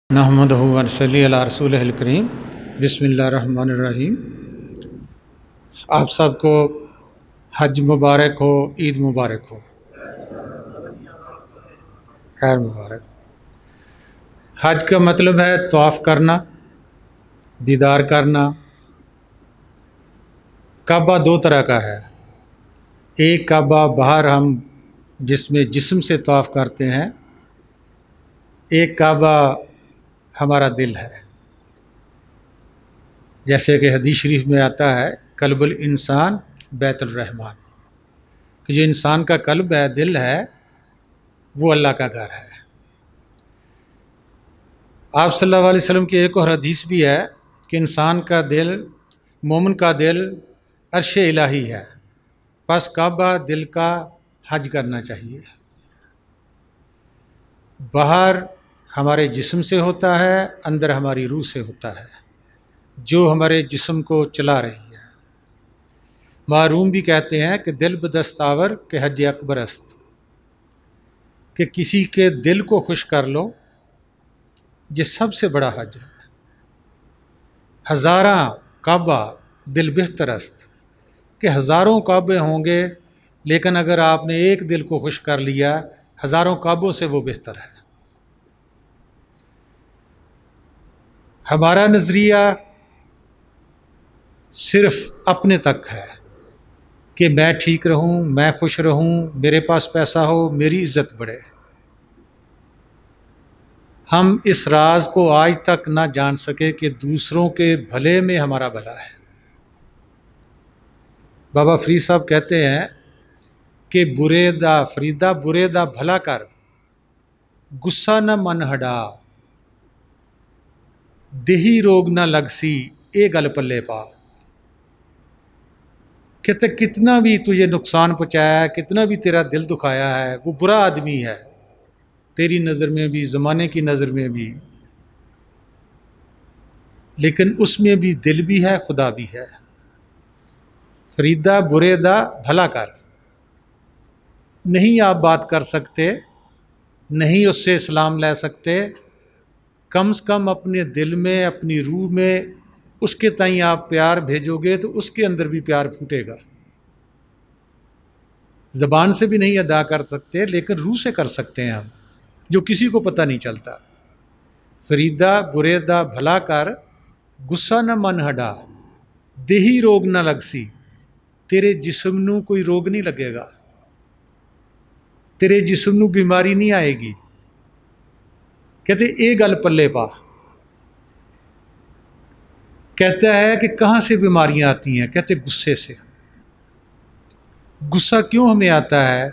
نحمدہ و نصلی علی رسولہ الکریم۔ بسم اللہ الرحمن الرحیم۔ آپ سب کو حج مبارک ہو، عید مبارک ہو، خیر مبارک۔ حج کا مطلب ہے طواف کرنا، دیدار کرنا۔ کعبہ دو طرح کا ہے، ایک کعبہ باہر ہم جس میں جسم سے طواف کرتے ہیں، ایک کعبہ ہمارا دل ہے، جیسے کہ حدیث شریف میں آتا ہے قلب الانسان بیت الرحمن، کہ جو انسان کا قلب ہے، دل ہے، وہ اللہ کا گھر ہے۔ آپ صلی اللہ علیہ وسلم کی ایک اور حدیث بھی ہے کہ انسان کا دل، مومن کا دل عرش الہی ہے، پس کعبہ دل کا حج کرنا چاہیے۔ باہر ہمارے جسم سے ہوتا ہے، اندر ہماری روح سے ہوتا ہے، جو ہمارے جسم کو چلا رہی ہے۔ معروم بھی کہتے ہیں کہ دل بدستاور کہ حج اکبر است، کہ کسی کے دل کو خوش کر لو، یہ سب سے بڑا حج ہے۔ ہزاراں کعبہ دل بہتر است، کہ ہزاروں کعبے ہوں گے لیکن اگر آپ نے ایک دل کو خوش کر لیا، ہزاروں کعبوں سے وہ بہتر ہے۔ ہمارا نظریہ صرف اپنے تک ہے کہ میں ٹھیک رہوں، میں خوش رہوں، میرے پاس پیسہ ہو، میری عزت بڑھے۔ ہم اس راز کو آج تک نہ جان سکے کہ دوسروں کے بھلے میں ہمارا بھلا ہے۔ بابا فرید صاحب کہتے ہیں کہ فریدہ برے دا بھلا کر، غصہ نہ من ہڈا، دیہی روگ نہ لگ سی، اے گل پلے پا۔ کہتے کتنا بھی تجھے نقصان پہنچایا ہے، کتنا بھی تیرا دل دکھایا ہے، وہ برا آدمی ہے تیری نظر میں بھی، زمانے کی نظر میں بھی، لیکن اس میں بھی دل بھی ہے، خدا بھی ہے۔ فریدہ برے دا بھلا کر، نہیں آپ بات کر سکتے، نہیں اس سے اسلام لے سکتے، کم سے کم اپنے دل میں، اپنی روح میں اس کے تئیں آپ پیار بھیجو گے تو اس کے اندر بھی پیار پھوٹے گا۔ زبان سے بھی نہیں ادا کر سکتے لیکن روح سے کر سکتے ہیں ہم، جو کسی کو پتہ نہیں چلتا۔ فریدہ برے دا بھلا کر، غصہ نہ من ہڈا، دیہی روگ نہ لگ سی، تیرے جسم نو کوئی روگ نہیں لگے گا، تیرے جسم نو بیماری نہیں آئے گی۔ کہتے اے گل پلے پا، کہتا ہے کہ کہاں سے بیماریاں آتی ہیں؟ کہتے غصے سے۔ غصہ کیوں ہمیں آتا ہے؟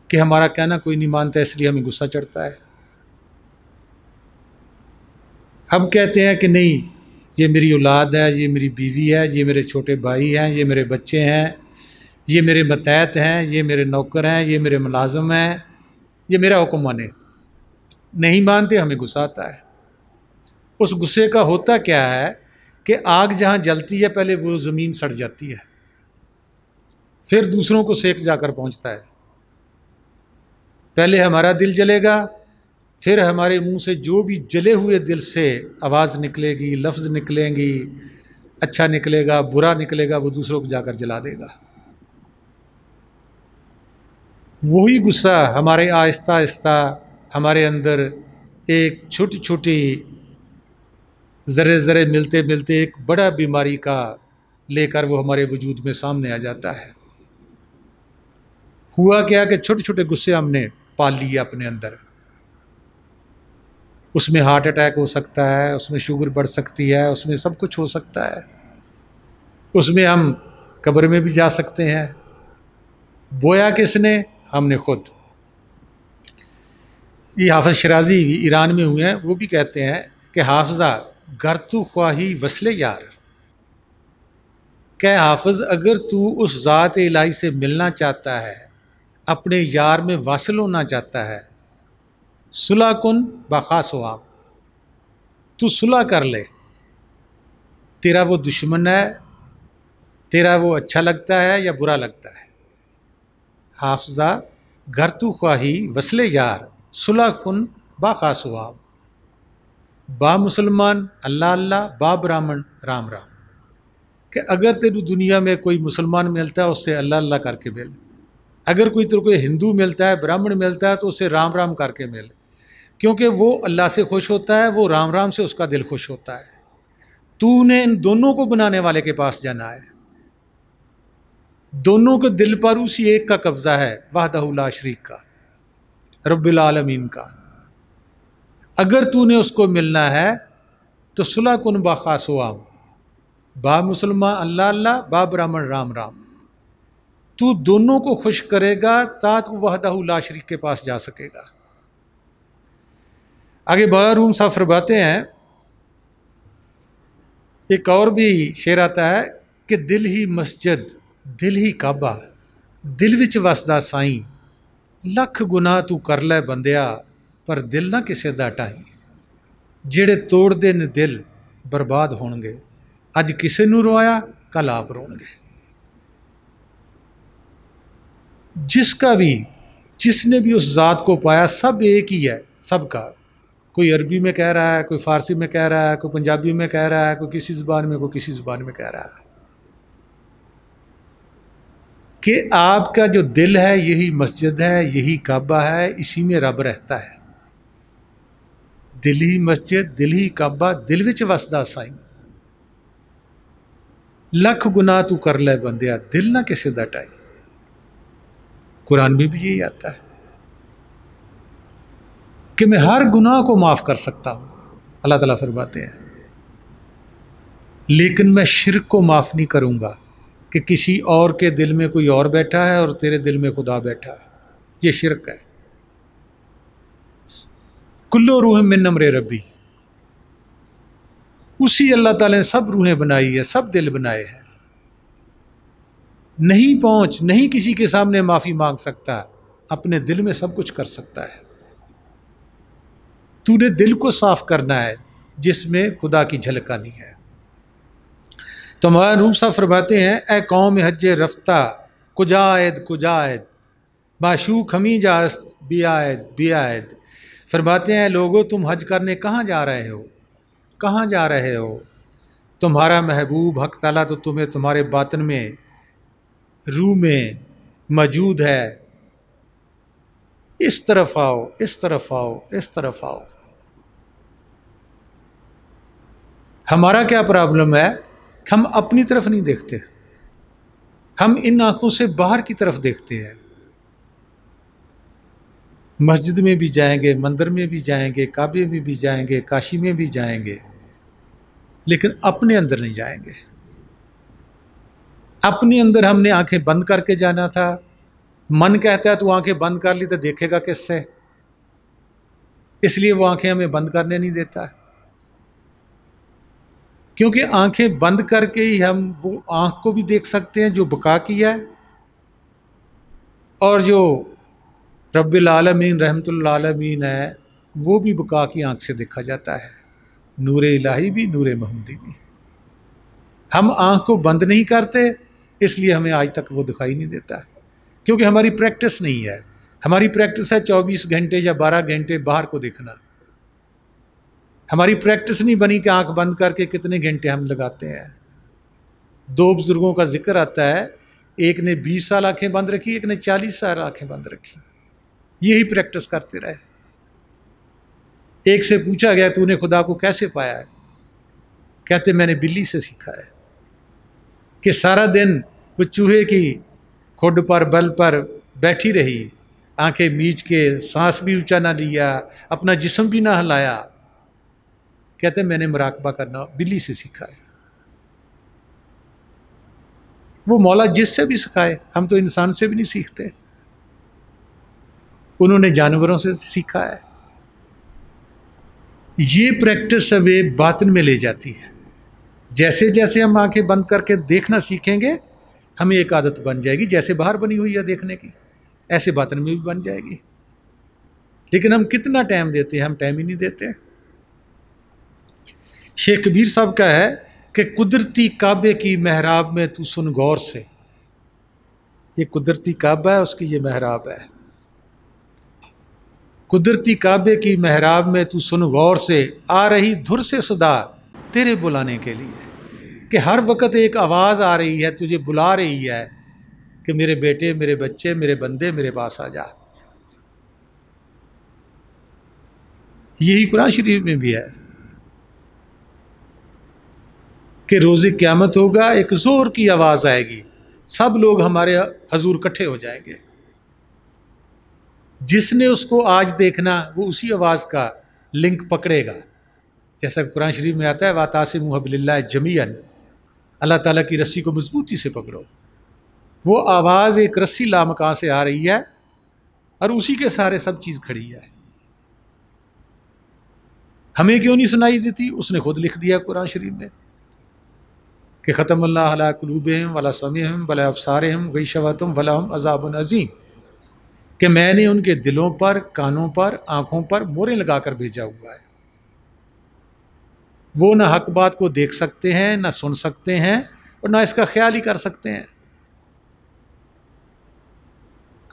کہ ہمارا کہنا کوئی نہیں مانتا، اس لیے ہمیں غصہ چڑھتا ہے۔ ہم کہتے ہیں کہ نہیں، یہ میری اولاد ہے، یہ میری بیوی ہے، یہ میرے چھوٹے بھائی ہیں، یہ میرے بچے ہیں، یہ میرے متحد ہیں، یہ میرے نوکر ہیں، یہ میرے ملازم ہیں، یہ میرا حکم مانے۔ نہیں مانتے، ہمیں غصہ آتا ہے۔ اس غصے کا ہوتا کیا ہے کہ آگ جہاں جلتی ہے پہلے وہ زمین سڑ جاتی ہے، پھر دوسروں کو سیک جا کر پہنچتا ہے۔ پہلے ہمارا دل جلے گا، پھر ہمارے منہ سے جو بھی جلے ہوئے دل سے آواز نکلے گی، لفظ نکلیں گی، اچھا نکلے گا، برا نکلے گا، وہ دوسروں کو جا کر جلا دے گا۔ وہی غصہ ہمارے آہستہ آہستہ ہمارے اندر ایک چھوٹی چھوٹی ذرے ذرے ملتے ملتے ایک بڑا بیماری کا لے کر وہ ہمارے وجود میں سامنے آ جاتا ہے۔ ہوا کیا کہ چھوٹے چھوٹے غصے ہم نے پال لیے اپنے اندر۔ اس میں ہارٹ اٹیک ہو سکتا ہے، اس میں شوگر بڑھ سکتی ہے، اس میں سب کچھ ہو سکتا ہے، اس میں ہم قبر میں بھی جا سکتے ہیں۔ بویا کس نے؟ ہم نے خود۔ یہ حافظ شیرازی ایران میں ہوئے ہیں، وہ بھی کہتے ہیں کہ حافظہ گر تو خواہی وصل یار، کہ حافظ اگر تو اس ذات الہی سے ملنا چاہتا ہے، اپنے یار میں واصل ہونا چاہتا ہے، صلح کن بخاص و عام، تو صلح کر لے۔ تیرا وہ دشمن ہے، تیرا وہ اچھا لگتا ہے یا برا لگتا ہے، حافظہ گر تو خواہی وصل یار، صلح کن بخاص و عام۔ با مسلمان اللہ اللہ، با برہمن رام رام، کہ اگر تیرے دنیا میں کوئی مسلمان ملتا ہے اس سے اللہ اللہ کر کے مل، اگر تیرے کو ہندو ملتا ہے، برہمن ملتا ہے تو اس سے رام رام کر کے مل، کیونکہ وہ اللہ سے خوش ہوتا ہے، وہ رام رام سے اس کا دل خوش ہوتا ہے۔ تو نے ان دونوں کو بنانے والے کے پاس جانا ہے، دونوں کے دل پر اسی ایک کا قبضہ ہے، وحدہ لا شریک کا، رب العالمین کا۔ اگر تو نے اس کو ملنا ہے تو صلح کن با خاص عام، با مسلمان اللہ اللہ، با برہمن رام رام، تو دونوں کو خوش کرے گا تا تو وحدہ لا شریک کے پاس جا سکے گا۔ آگے بابا روم صاحب فرماتے ہیں، ایک اور بھی شعر آتا ہے کہ دل ہی مسجد، دل ہی کعبہ، دل وچ وسدا سائیں، لکھ گناہ تو کر لے بندیا، پر دل نہ کسے دا ٹائیں، جڑے توڑ دے نے دل برباد ہون گے، اج کسے نو روایا کل آپ رون گے۔ جس نے بھی اس ذات کو پایا سب ایک ہی ہے، سب کا، کوئی عربی میں کہہ رہا ہے، کوئی فارسی میں کہہ رہا ہے، کوئی پنجابی میں کہہ رہا ہے، کوئی کسی زبان میں، کوئی کسی زبان میں کہہ رہا ہے، کہ آپ کا جو دل ہے یہی مسجد ہے، یہی کعبہ ہے، اسی میں رب رہتا ہے۔ دل ہی مسجد، دل ہی کعبہ، دل وچ وسدا سائیں، لکھ گناہ تو کر لے بندیا، دل نہ کسے دا ٹائی۔ قرآن میں بھی یہی آتا ہے کہ میں ہر گناہ کو معاف کر سکتا ہوں، اللہ تعالیٰ فرماتے ہیں، لیکن میں شرک کو معاف نہیں کروں گا، کہ کسی اور کے دل میں کوئی اور بیٹھا ہے اور تیرے دل میں خدا بیٹھا ہے، یہ شرک ہے۔ کلو روح من امر ربی، اسی اللہ تعالیٰ نے سب روحیں بنائی ہے، سب دل بنائے ہیں، نہیں کسی کے سامنے معافی مانگ سکتا، اپنے دل میں سب کچھ کر سکتا ہے۔ تو نے دل کو صاف کرنا ہے جس میں خدا کی جھلک آنی ہے۔ تو مولانا روم صاحب فرماتے ہیں، اے قوم حج رفتہ کجا آید معشوق ہمیں جاست بیاید، فرماتے ہیں لوگو تم حج کرنے کہاں جا رہے ہو، تمہارا محبوب حق تعالیٰ تو تمہیں تمہارے باطن میں، روح میں موجود ہے، اس طرف آؤ، اس طرف آؤ، اس طرف آؤ۔ ہمارا کیا پرابلم ہے؟ ہم اپنی طرف نہیں دیکھتے، ہم ان آنکھوں سے باہر کی طرف دیکھتے ہیں۔ مسجد میں بھی جائیں گے، مندر میں بھی جائیں گے، کعبے میں بھی جائیں گے، کاشی میں بھی جائیں گے، لیکن اپنے اندر نہیں جائیں گے۔ اپنے اندر ہم نے آنکھیں بند کر کے جانا تھا۔ من کہتا ہے تو آنکھیں بند کر لی تو دیکھے گا کس سے، اس لیے وہ آنکھیں ہمیں بند کرنے نہیں دیتا، کیونکہ آنکھیں بند کر کے ہی ہم وہ آنکھ کو بھی دیکھ سکتے ہیں جو بقا کی ہے، اور جو رب العالمین رحمت العالمین ہے وہ بھی بقا کی آنکھ سے دیکھا جاتا ہے، نور الہی بھی، نور محمدی بھی۔ ہم آنکھ کو بند نہیں کرتے، اس لیے ہمیں آج تک وہ دکھائی نہیں دیتا، کیونکہ ہماری پریکٹس نہیں ہے۔ ہماری پریکٹس ہے 24 گھنٹے یا 12 گھنٹے باہر کو دیکھنا، ہماری پریکٹس نہیں بنی کہ آنکھ بند کر کے کتنے گھنٹے ہم لگاتے ہیں۔ 2 بزرگوں کا ذکر آتا ہے، ایک نے 20 سال آنکھیں بند رکھی، ایک نے 40 سال آنکھیں بند رکھی، یہی پریکٹس کرتے رہے۔ ایک سے پوچھا گیا تو نے خدا کو کیسے پایا ہے؟ کہتے میں نے بلی سے سیکھا ہے، کہ سارا دن وہ چوہے کی کھڈ پر بل پر بیٹھی رہی، آنکھیں میچ کے، سانس بھی اونچا نہ لیا، اپنا جسم بھی نہ ہلایا، کہتے میں نے مراقبہ کرنا بلی سے سیکھا ہے۔ وہ مولا جس سے بھی سکھائے، ہم تو انسان سے بھی نہیں سیکھتے، انہوں نے جانوروں سے سیکھا ہے۔ یہ پریکٹس ہمیں باطن میں لے جاتی ہے۔ جیسے جیسے ہم آنکھیں بند کر کے دیکھنا سیکھیں گے، ہمیں ایک عادت بن جائے گی، جیسے باہر بنی ہوئی ہے دیکھنے کی، ایسے باطن میں بھی بن جائے گی۔ لیکن ہم کتنا ٹائم دیتے ہیں؟ ہم ٹائم ہی نہیں دیتے۔ شیخ کبیر صاحب کا ہے کہ قدرتی کعبے کی محراب میں تو سن غور سے، یہ قدرتی کعبہ ہے، اس کی یہ محراب ہے، قدرتی کعبے کی محراب میں تو سن غور سے، آ رہی دھر سے صدا تیرے بلانے کے لیے، کہ ہر وقت ایک آواز آ رہی ہے، تجھے بلا رہی ہے کہ میرے بیٹے، میرے بچے، میرے بندے میرے پاس آ جا۔ یہی قرآن شریف میں بھی ہے کہ روز قیامت ہوگا، ایک زور کی آواز آئے گی، سب لوگ ہمارے حضور اکٹھے ہو جائیں گے۔ جس نے اس کو آج دیکھنا وہ اسی آواز کا لنک پکڑے گا، جیسا کہ قرآن شریف میں آتا ہے وَاعْتَصِمُوا بِحَبْلِ اللَّهِ جَمِيعًا، اللہ تعالیٰ کی رسی کو مضبوطی سے پکڑو۔ وہ آواز ایک رسی لامکان سے آ رہی ہے اور اسی کے سارے سب چیز کھڑی ہے۔ ہمیں کیوں نہیں سنائی دیتی؟ اس نے خود لکھ دیا قرآن شریف میں کہ ختم اللہ علی قلوبہم وعلی سمعہم وعلی ابصارہم غشاوۃ ولہم عذاب عظیم، کہ میں نے ان کے دلوں پر، کانوں پر، آنکھوں پر موریں لگا کر بھیجا ہوا ہے۔ وہ نہ حق بات کو دیکھ سکتے ہیں، نہ سن سکتے ہیں، اور نہ اس کا خیال ہی کر سکتے ہیں۔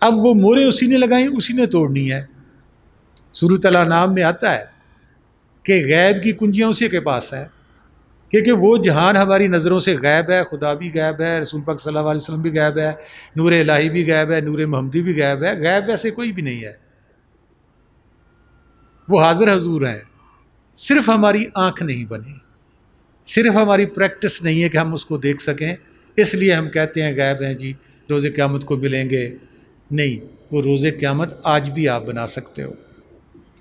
اب وہ موریں اسی نے لگائیں، اسی نے توڑنی ہے۔ سورۃ الانعام میں آتا ہے کہ غیب کی کنجیاں اسی کے پاس ہے، کیونکہ وہ جہان ہماری نظروں سے غائب ہے، خدا بھی غائب ہے، رسول پاک صلی اللہ علیہ وسلم بھی غائب ہے، نور الہی بھی غائب ہے، نور محمدی بھی غائب ہے، غائب ویسے کوئی بھی نہیں ہے، وہ حاضر حضور ہیں۔ صرف ہماری آنکھ نہیں بنی، صرف ہماری پریکٹس نہیں ہے کہ ہم اس کو دیکھ سکیں، اس لیے ہم کہتے ہیں غائب ہیں جی، روز قیامت کو ملیں گے۔ نہیں، وہ روز قیامت آج بھی آپ بنا سکتے ہو۔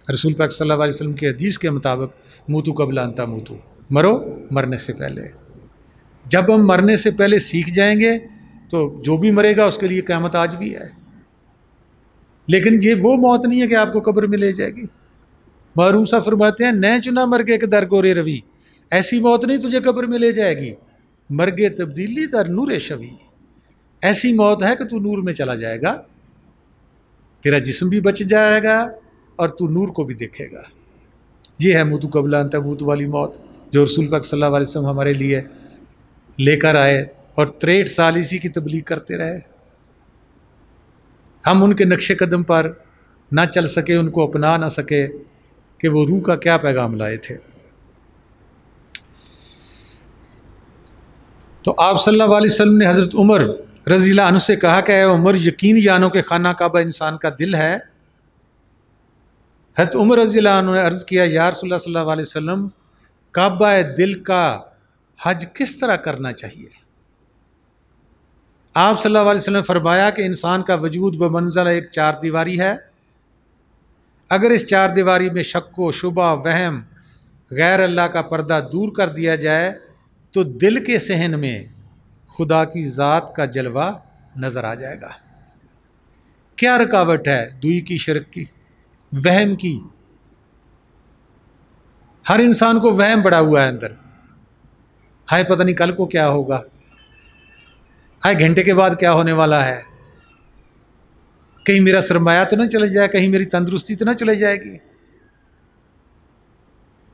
رسول پاک صلی اللہ علیہ وسلم کی حدیث کے مطابق موتو قبل ان تموتو، مرو مرنے سے پہلے۔ جب ہم مرنے سے پہلے سیکھ جائیں گے تو جو بھی مرے گا اس کے لیے قیامت آج بھی ہے۔ لیکن یہ وہ موت نہیں ہے کہ آپ کو قبر میں لے جائے گی۔ محروم صاحب فرماتے ہیں نہ چنا مرگے کے در گورے روی، ایسی موت نہیں تجھے قبر میں لے جائے گی، مرگے تبدیلی در نور شوی، ایسی موت ہے کہ تو نور میں چلا جائے گا، تیرا جسم بھی بچ جائے گا اور تو نور کو بھی دیکھے گا۔ یہ ہے موتو قبل ان تموتو والی موت جو رسول پاک صلی اللہ علیہ وسلم ہمارے لیے لے کر آئے، اور 63 سال اسی کی تبلیغ کرتے رہے۔ ہم ان کے نقش قدم پر نہ چل سکے، ان کو اپنا نہ سکے کہ وہ روح کا کیا پیغام لائے تھے۔ تو آپ صلی اللہ علیہ وسلم نے حضرت عمر رضی اللہ عنہ سے کہا کہ اے عمر، یقین جانو کہ خانہ کعبہ انسان کا دل ہے۔ حضرت عمر رضی اللہ عنہ نے عرض کیا یا رسول اللہ صلی اللہ علیہ وسلم، کعبہ دل کا حج کس طرح کرنا چاہیے؟ آپ صلی اللہ علیہ وسلم نے فرمایا کہ انسان کا وجود بمنزلہ ایک چار دیواری ہے، اگر اس چار دیواری میں شک و شبہ، وہم، غیر اللہ کا پردہ دور کر دیا جائے تو دل کے صحن میں خدا کی ذات کا جلوہ نظر آ جائے گا۔ کیا رکاوٹ ہے؟ دوئی کی، شرک کی، وہم کی۔ ہر انسان کو وہم بڑا ہوا ہے اندر، ہائے پتہ نہیں کل کو کیا ہوگا، ہائے گھنٹے کے بعد کیا ہونے والا ہے، کہیں میرا سرمایہ تو نہ چلے جائے، کہیں میری تندرستی تو نہ چلے جائے گی۔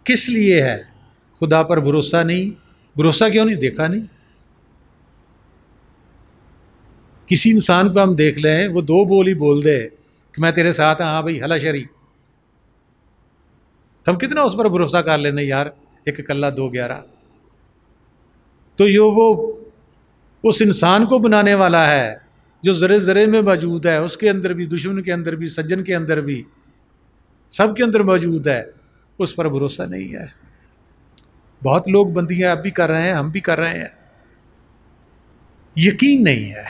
کس لیے ہے؟ خدا پر بھروسہ نہیں۔ بھروسہ کیوں نہیں؟ دیکھا نہیں۔ کسی انسان کو ہم دیکھ لیں، وہ دو بول ہی بول دے کہ میں تیرے ساتھ ہاں بھائی ہلا شری، تو ہم کتنا اس پر بھروسہ کر لینا یار، ایک کلہ دو 11۔ تو یہ وہ اس انسان کو بنانے والا ہے جو ذرے ذرے میں موجود ہے، اس کے اندر بھی، دشمن کے اندر بھی، سجن کے اندر بھی، سب کے اندر موجود ہے، اس پر بھروسہ نہیں ہے۔ بہت لوگ بندیاں اب بھی کر رہے ہیں، ہم بھی کر رہے ہیں، یقین نہیں ہے،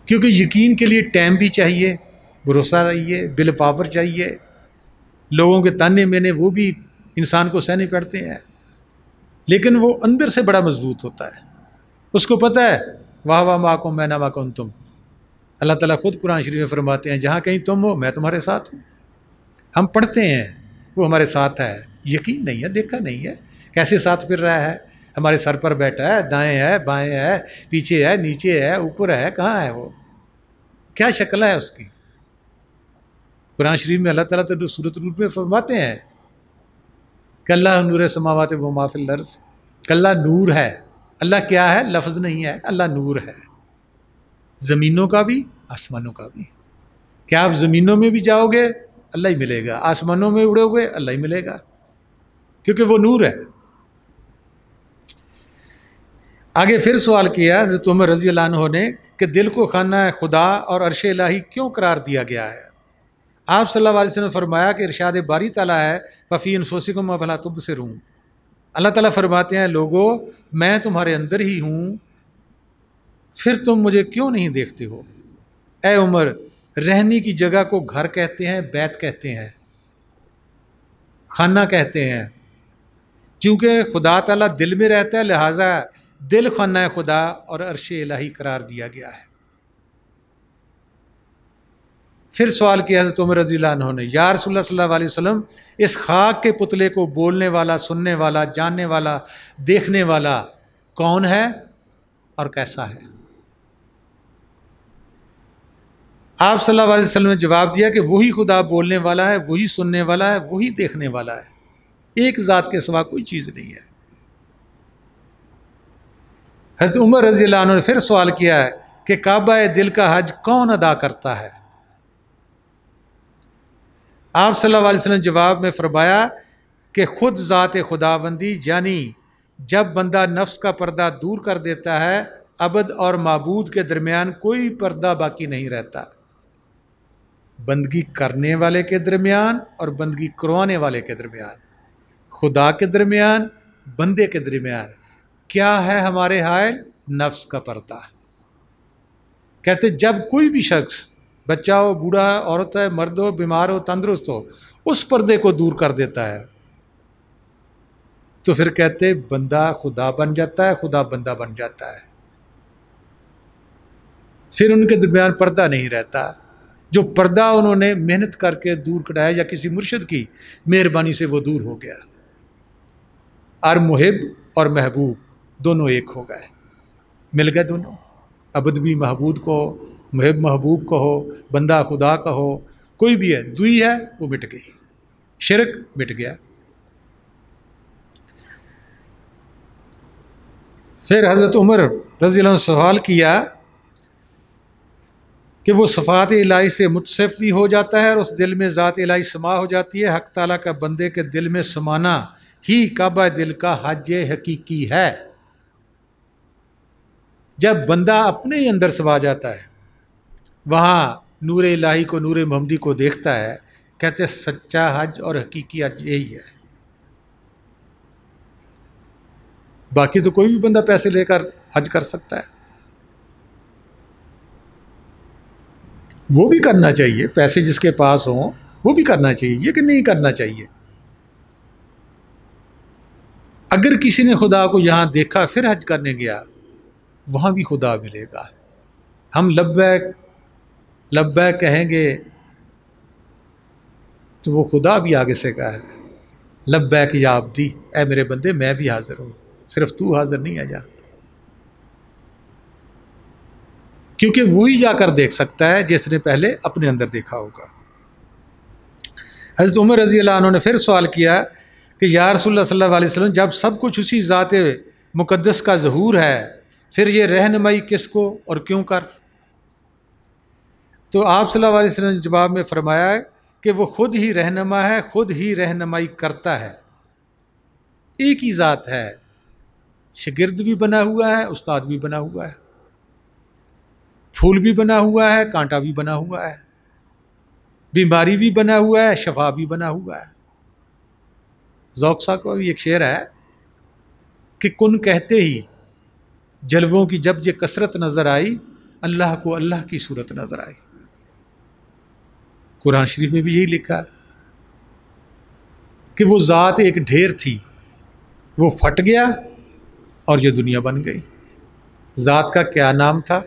کیونکہ یقین کے لیے ٹائم بھی چاہیے، بھروسہ چاہیے، بل پاور چاہیے، لوگوں کے تانے مینے وہ بھی انسان کو سہنے پڑتے ہیں، لیکن وہ اندر سے بڑا مضبوط ہوتا ہے، اس کو پتہ ہے واہ واہ معکم میں نہ کنتم۔ اللہ تعالیٰ خود قرآن شریف میں فرماتے ہیں جہاں کہیں تم ہو میں تمہارے ساتھ ہوں۔ ہم پڑھتے ہیں وہ ہمارے ساتھ ہے، یقین نہیں ہے، دیکھا نہیں ہے، کیسے ساتھ پھر رہا ہے، ہمارے سر پر بیٹھا ہے، دائیں ہے، بائیں ہے، پیچھے ہے، نیچے ہے، اوپر ہے، کہاں ہے وہ، کیا شکل ہے اس کی؟ قرآن شریف میں اللہ تعالیٰ تو سورۃ نور میں فرماتے ہیں کہ اللہ نور السماوات و ما فی الارض، کہ اللہ نور ہے۔ اللہ کیا ہے؟ لفظ نہیں ہے، اللہ نور ہے، زمینوں کا بھی آسمانوں کا بھی۔ کہ آپ زمینوں میں بھی جاؤ گے اللہ ہی ملے گا، آسمانوں میں اڑو گے اللہ ہی ملے گا، کیونکہ وہ نور ہے۔ آگے پھر سوال کیا حضرت عمر رضی اللہ عنہ نے کہ دل کو خانہ خدا اور عرش الہی کیوں قرار دیا گیا ہے؟ آپ صلی اللہ علیہ وسلم نے فرمایا کہ ارشاد باری تعالیٰ ہے وفی انفسکم افلا تبصرون، اللہ تعالیٰ فرماتے ہیں لوگو میں تمہارے اندر ہی ہوں، پھر تم مجھے کیوں نہیں دیکھتے ہو؟ اے عمر، رہنے کی جگہ کو گھر کہتے ہیں، بیت کہتے ہیں، خانہ کہتے ہیں، کیونکہ خدا تعالیٰ دل میں رہتا ہے، لہٰذا دل خانہ خدا اور عرش الہی قرار دیا گیا ہے۔ پھر سوال کیا حضرت عمر رضی اللہ عنہ نے، یا رسول اللہ صلی اللہ علیہ وسلم اس خاک کے پتلے کو بولنے والا، سننے والا، جاننے والا، دیکھنے والا کون ہے اور کیسا ہے؟ آپ صلی اللہ علیہ وسلم نے جواب دیا کہ وہی خدا بولنے والا ہے، وہی سننے والا ہے، وہی دیکھنے والا ہے، ایک ذات کے سوا کوئی چیز نہیں ہے۔ حضرت عمر رضی اللہ عنہ نے پھر سوال کیا ہے کہ کعبہ دل کا حج کون ادا کرتا ہے؟ آپ صلی اللہ علیہ وسلم نے جواب میں فرمایا کہ خود ذات خداوندی، یعنی جب بندہ نفس کا پردہ دور کر دیتا ہے، عبد اور معبود کے درمیان کوئی پردہ باقی نہیں رہتا، بندگی کرنے والے کے درمیان اور بندگی کروانے والے کے درمیان، خدا کے درمیان، بندے کے درمیان کیا ہے ہمارے حائل؟ نفس کا پردہ۔ کہتے جب کوئی بھی شخص، بچہ ہو، بوڑھا، عورت ہے، مرد ہو، بیمار ہو، تندرست ہو، اس پردے کو دور کر دیتا ہے تو پھر کہتے بندہ خدا بن جاتا ہے، خدا بندہ بن جاتا ہے، پھر ان کے درمیان پردہ نہیں رہتا۔ جو پردہ انہوں نے محنت کر کے دور کرایا یا کسی مرشد کی مہربانی سے وہ دور ہو گیا، اور محب اور محبوب دونوں ایک ہو گئے، مل گئے دونوں، عبد بھی محبوب کو، محب محبوب کو ہو، بندہ خدا کا ہو، کوئی بھی ہے، دوئی ہے وہ مٹ گئی، شرک مٹ گیا۔ پھر حضرت عمر رضی اللہ عنہ نے سوال کیا کہ وہ صفات الہی سے متصف بھی ہو جاتا ہے اور اس دل میں ذات الہی سما ہو جاتی ہے، حق تعالیٰ کا بندے کے دل میں سمانا ہی کعبہ دل کا حج حقیقی ہے۔ جب بندہ اپنے ہی اندر سما جاتا ہے، وہاں نور الہی کو، نور محمدی کو دیکھتا ہے، کہتے سچا حج اور حقیقی حج یہی ہے۔ باقی تو کوئی بھی بندہ پیسے لے کر حج کر سکتا ہے، وہ بھی کرنا چاہیے، پیسے جس کے پاس ہوں وہ بھی کرنا چاہیے، یہ کہ نہیں کرنا چاہیے۔ اگر کسی نے خدا کو یہاں دیکھا پھر حج کرنے گیا، وہاں بھی خدا ملے گا۔ ہم لبیک لبیک کہیں گے تو وہ خدا بھی آگے سے کہا ہے لبیک یا عبدی، اے میرے بندے میں بھی حاضر ہوں، صرف تو حاضر نہیں ہے جا، کیونکہ وہی جا کر دیکھ سکتا ہے جس نے پہلے اپنے اندر دیکھا ہوگا۔ حضرت عمر رضی اللہ عنہ نے پھر سوال کیا کہ یا رسول اللہ صلی اللہ علیہ وسلم جب سب کچھ اسی ذات مقدس کا ظہور ہے، پھر یہ رہنمائی کس کو اور کیوں کر؟ تو آپ صلی اللہ علیہ وسلم نے جواب میں فرمایا کہ وہ خود ہی رہنما ہے، خود ہی رہنمائی کرتا ہے، ایک ہی ذات ہے، شاگرد بھی بنا ہوا ہے، استاد بھی بنا ہوا ہے، پھول بھی بنا ہوا ہے، کانٹا بھی بنا ہوا ہے، بیماری بھی بنا ہوا ہے، شفا بھی بنا ہوا ہے۔ ذوق صاحب کا بھی ایک شعر ہے کہ کن کہتے ہی جلووں کی جب یہ کثرت نظر آئی، اللہ کو اللہ کی صورت نظر آئی۔ قرآن شریف میں بھی یہی لکھا ہے کہ وہ ذات ایک ڈھیر تھی، وہ پھٹ گیا اور یہ دنیا بن گئی۔ ذات کا کیا نام تھا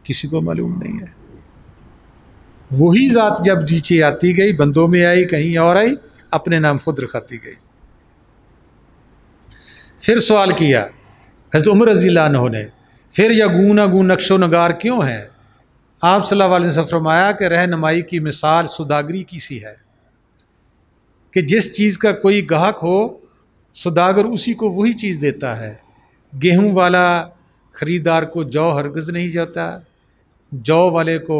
کسی کو معلوم نہیں ہے، وہی ذات جب نیچے آتی گئی، بندوں میں آئی، کہیں اور آئی، اپنے نام خود رکھاتی گئی۔ پھر سوال کیا حضرت عمر رضی اللہ عنہ نے، پھر یا گونا گون نقش و نگار کیوں ہے؟ آپ صلی اللہ علیہ وسلم نے فرمایا کہ رہنمائی کی مثال سوداگری کی سی ہے کہ جس چیز کا کوئی گاہک ہو، سوداگر اسی کو وہی چیز دیتا ہے۔ گیہوں والا خریدار کو جو ہرگز نہیں جاتا، جو والے کو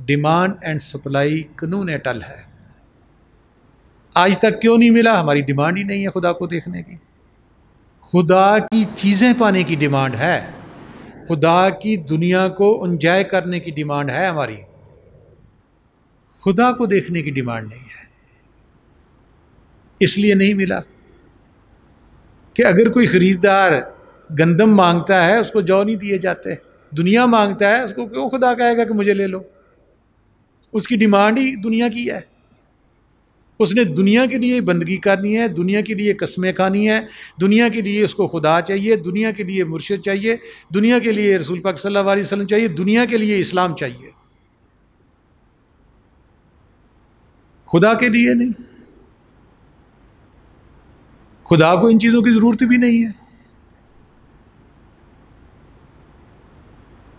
ڈیمانڈ اینڈ سپلائی قانون اٹل ہے۔ آج تک کیوں نہیں ملا؟ ہماری ڈیمانڈ ہی نہیں ہے خدا کو دیکھنے کی۔ خدا کی چیزیں پانے کی ڈیمانڈ ہے، خدا کی دنیا کو انجوائے کرنے کی ڈیمانڈ ہے ہماری، خدا کو دیکھنے کی ڈیمانڈ نہیں ہے۔ اس لیے نہیں ملا کہ اگر کوئی خریدار گندم مانگتا ہے اس کو جو نہیں دیے جاتے، دنیا مانگتا ہے اس کو کیوں خدا کہے گا کہ مجھے لے لو؟ اس کی ڈیمانڈ ہی دنیا کی ہے۔ اس نے دنیا کے لیے بندگی کرنی ہے، دنیا کے لیے قسمیں کھانی ہے، دنیا کے لیے اس کو خدا چاہیے، دنیا کے لیے مرشد چاہیے، دنیا کے لیے رسول پاک صلی اللہ علیہ وسلم چاہیے، دنیا کے لیے اسلام چاہیے، خدا کے لیے نہیں۔ خدا کو ان چیزوں کی ضرورت بھی نہیں ہے۔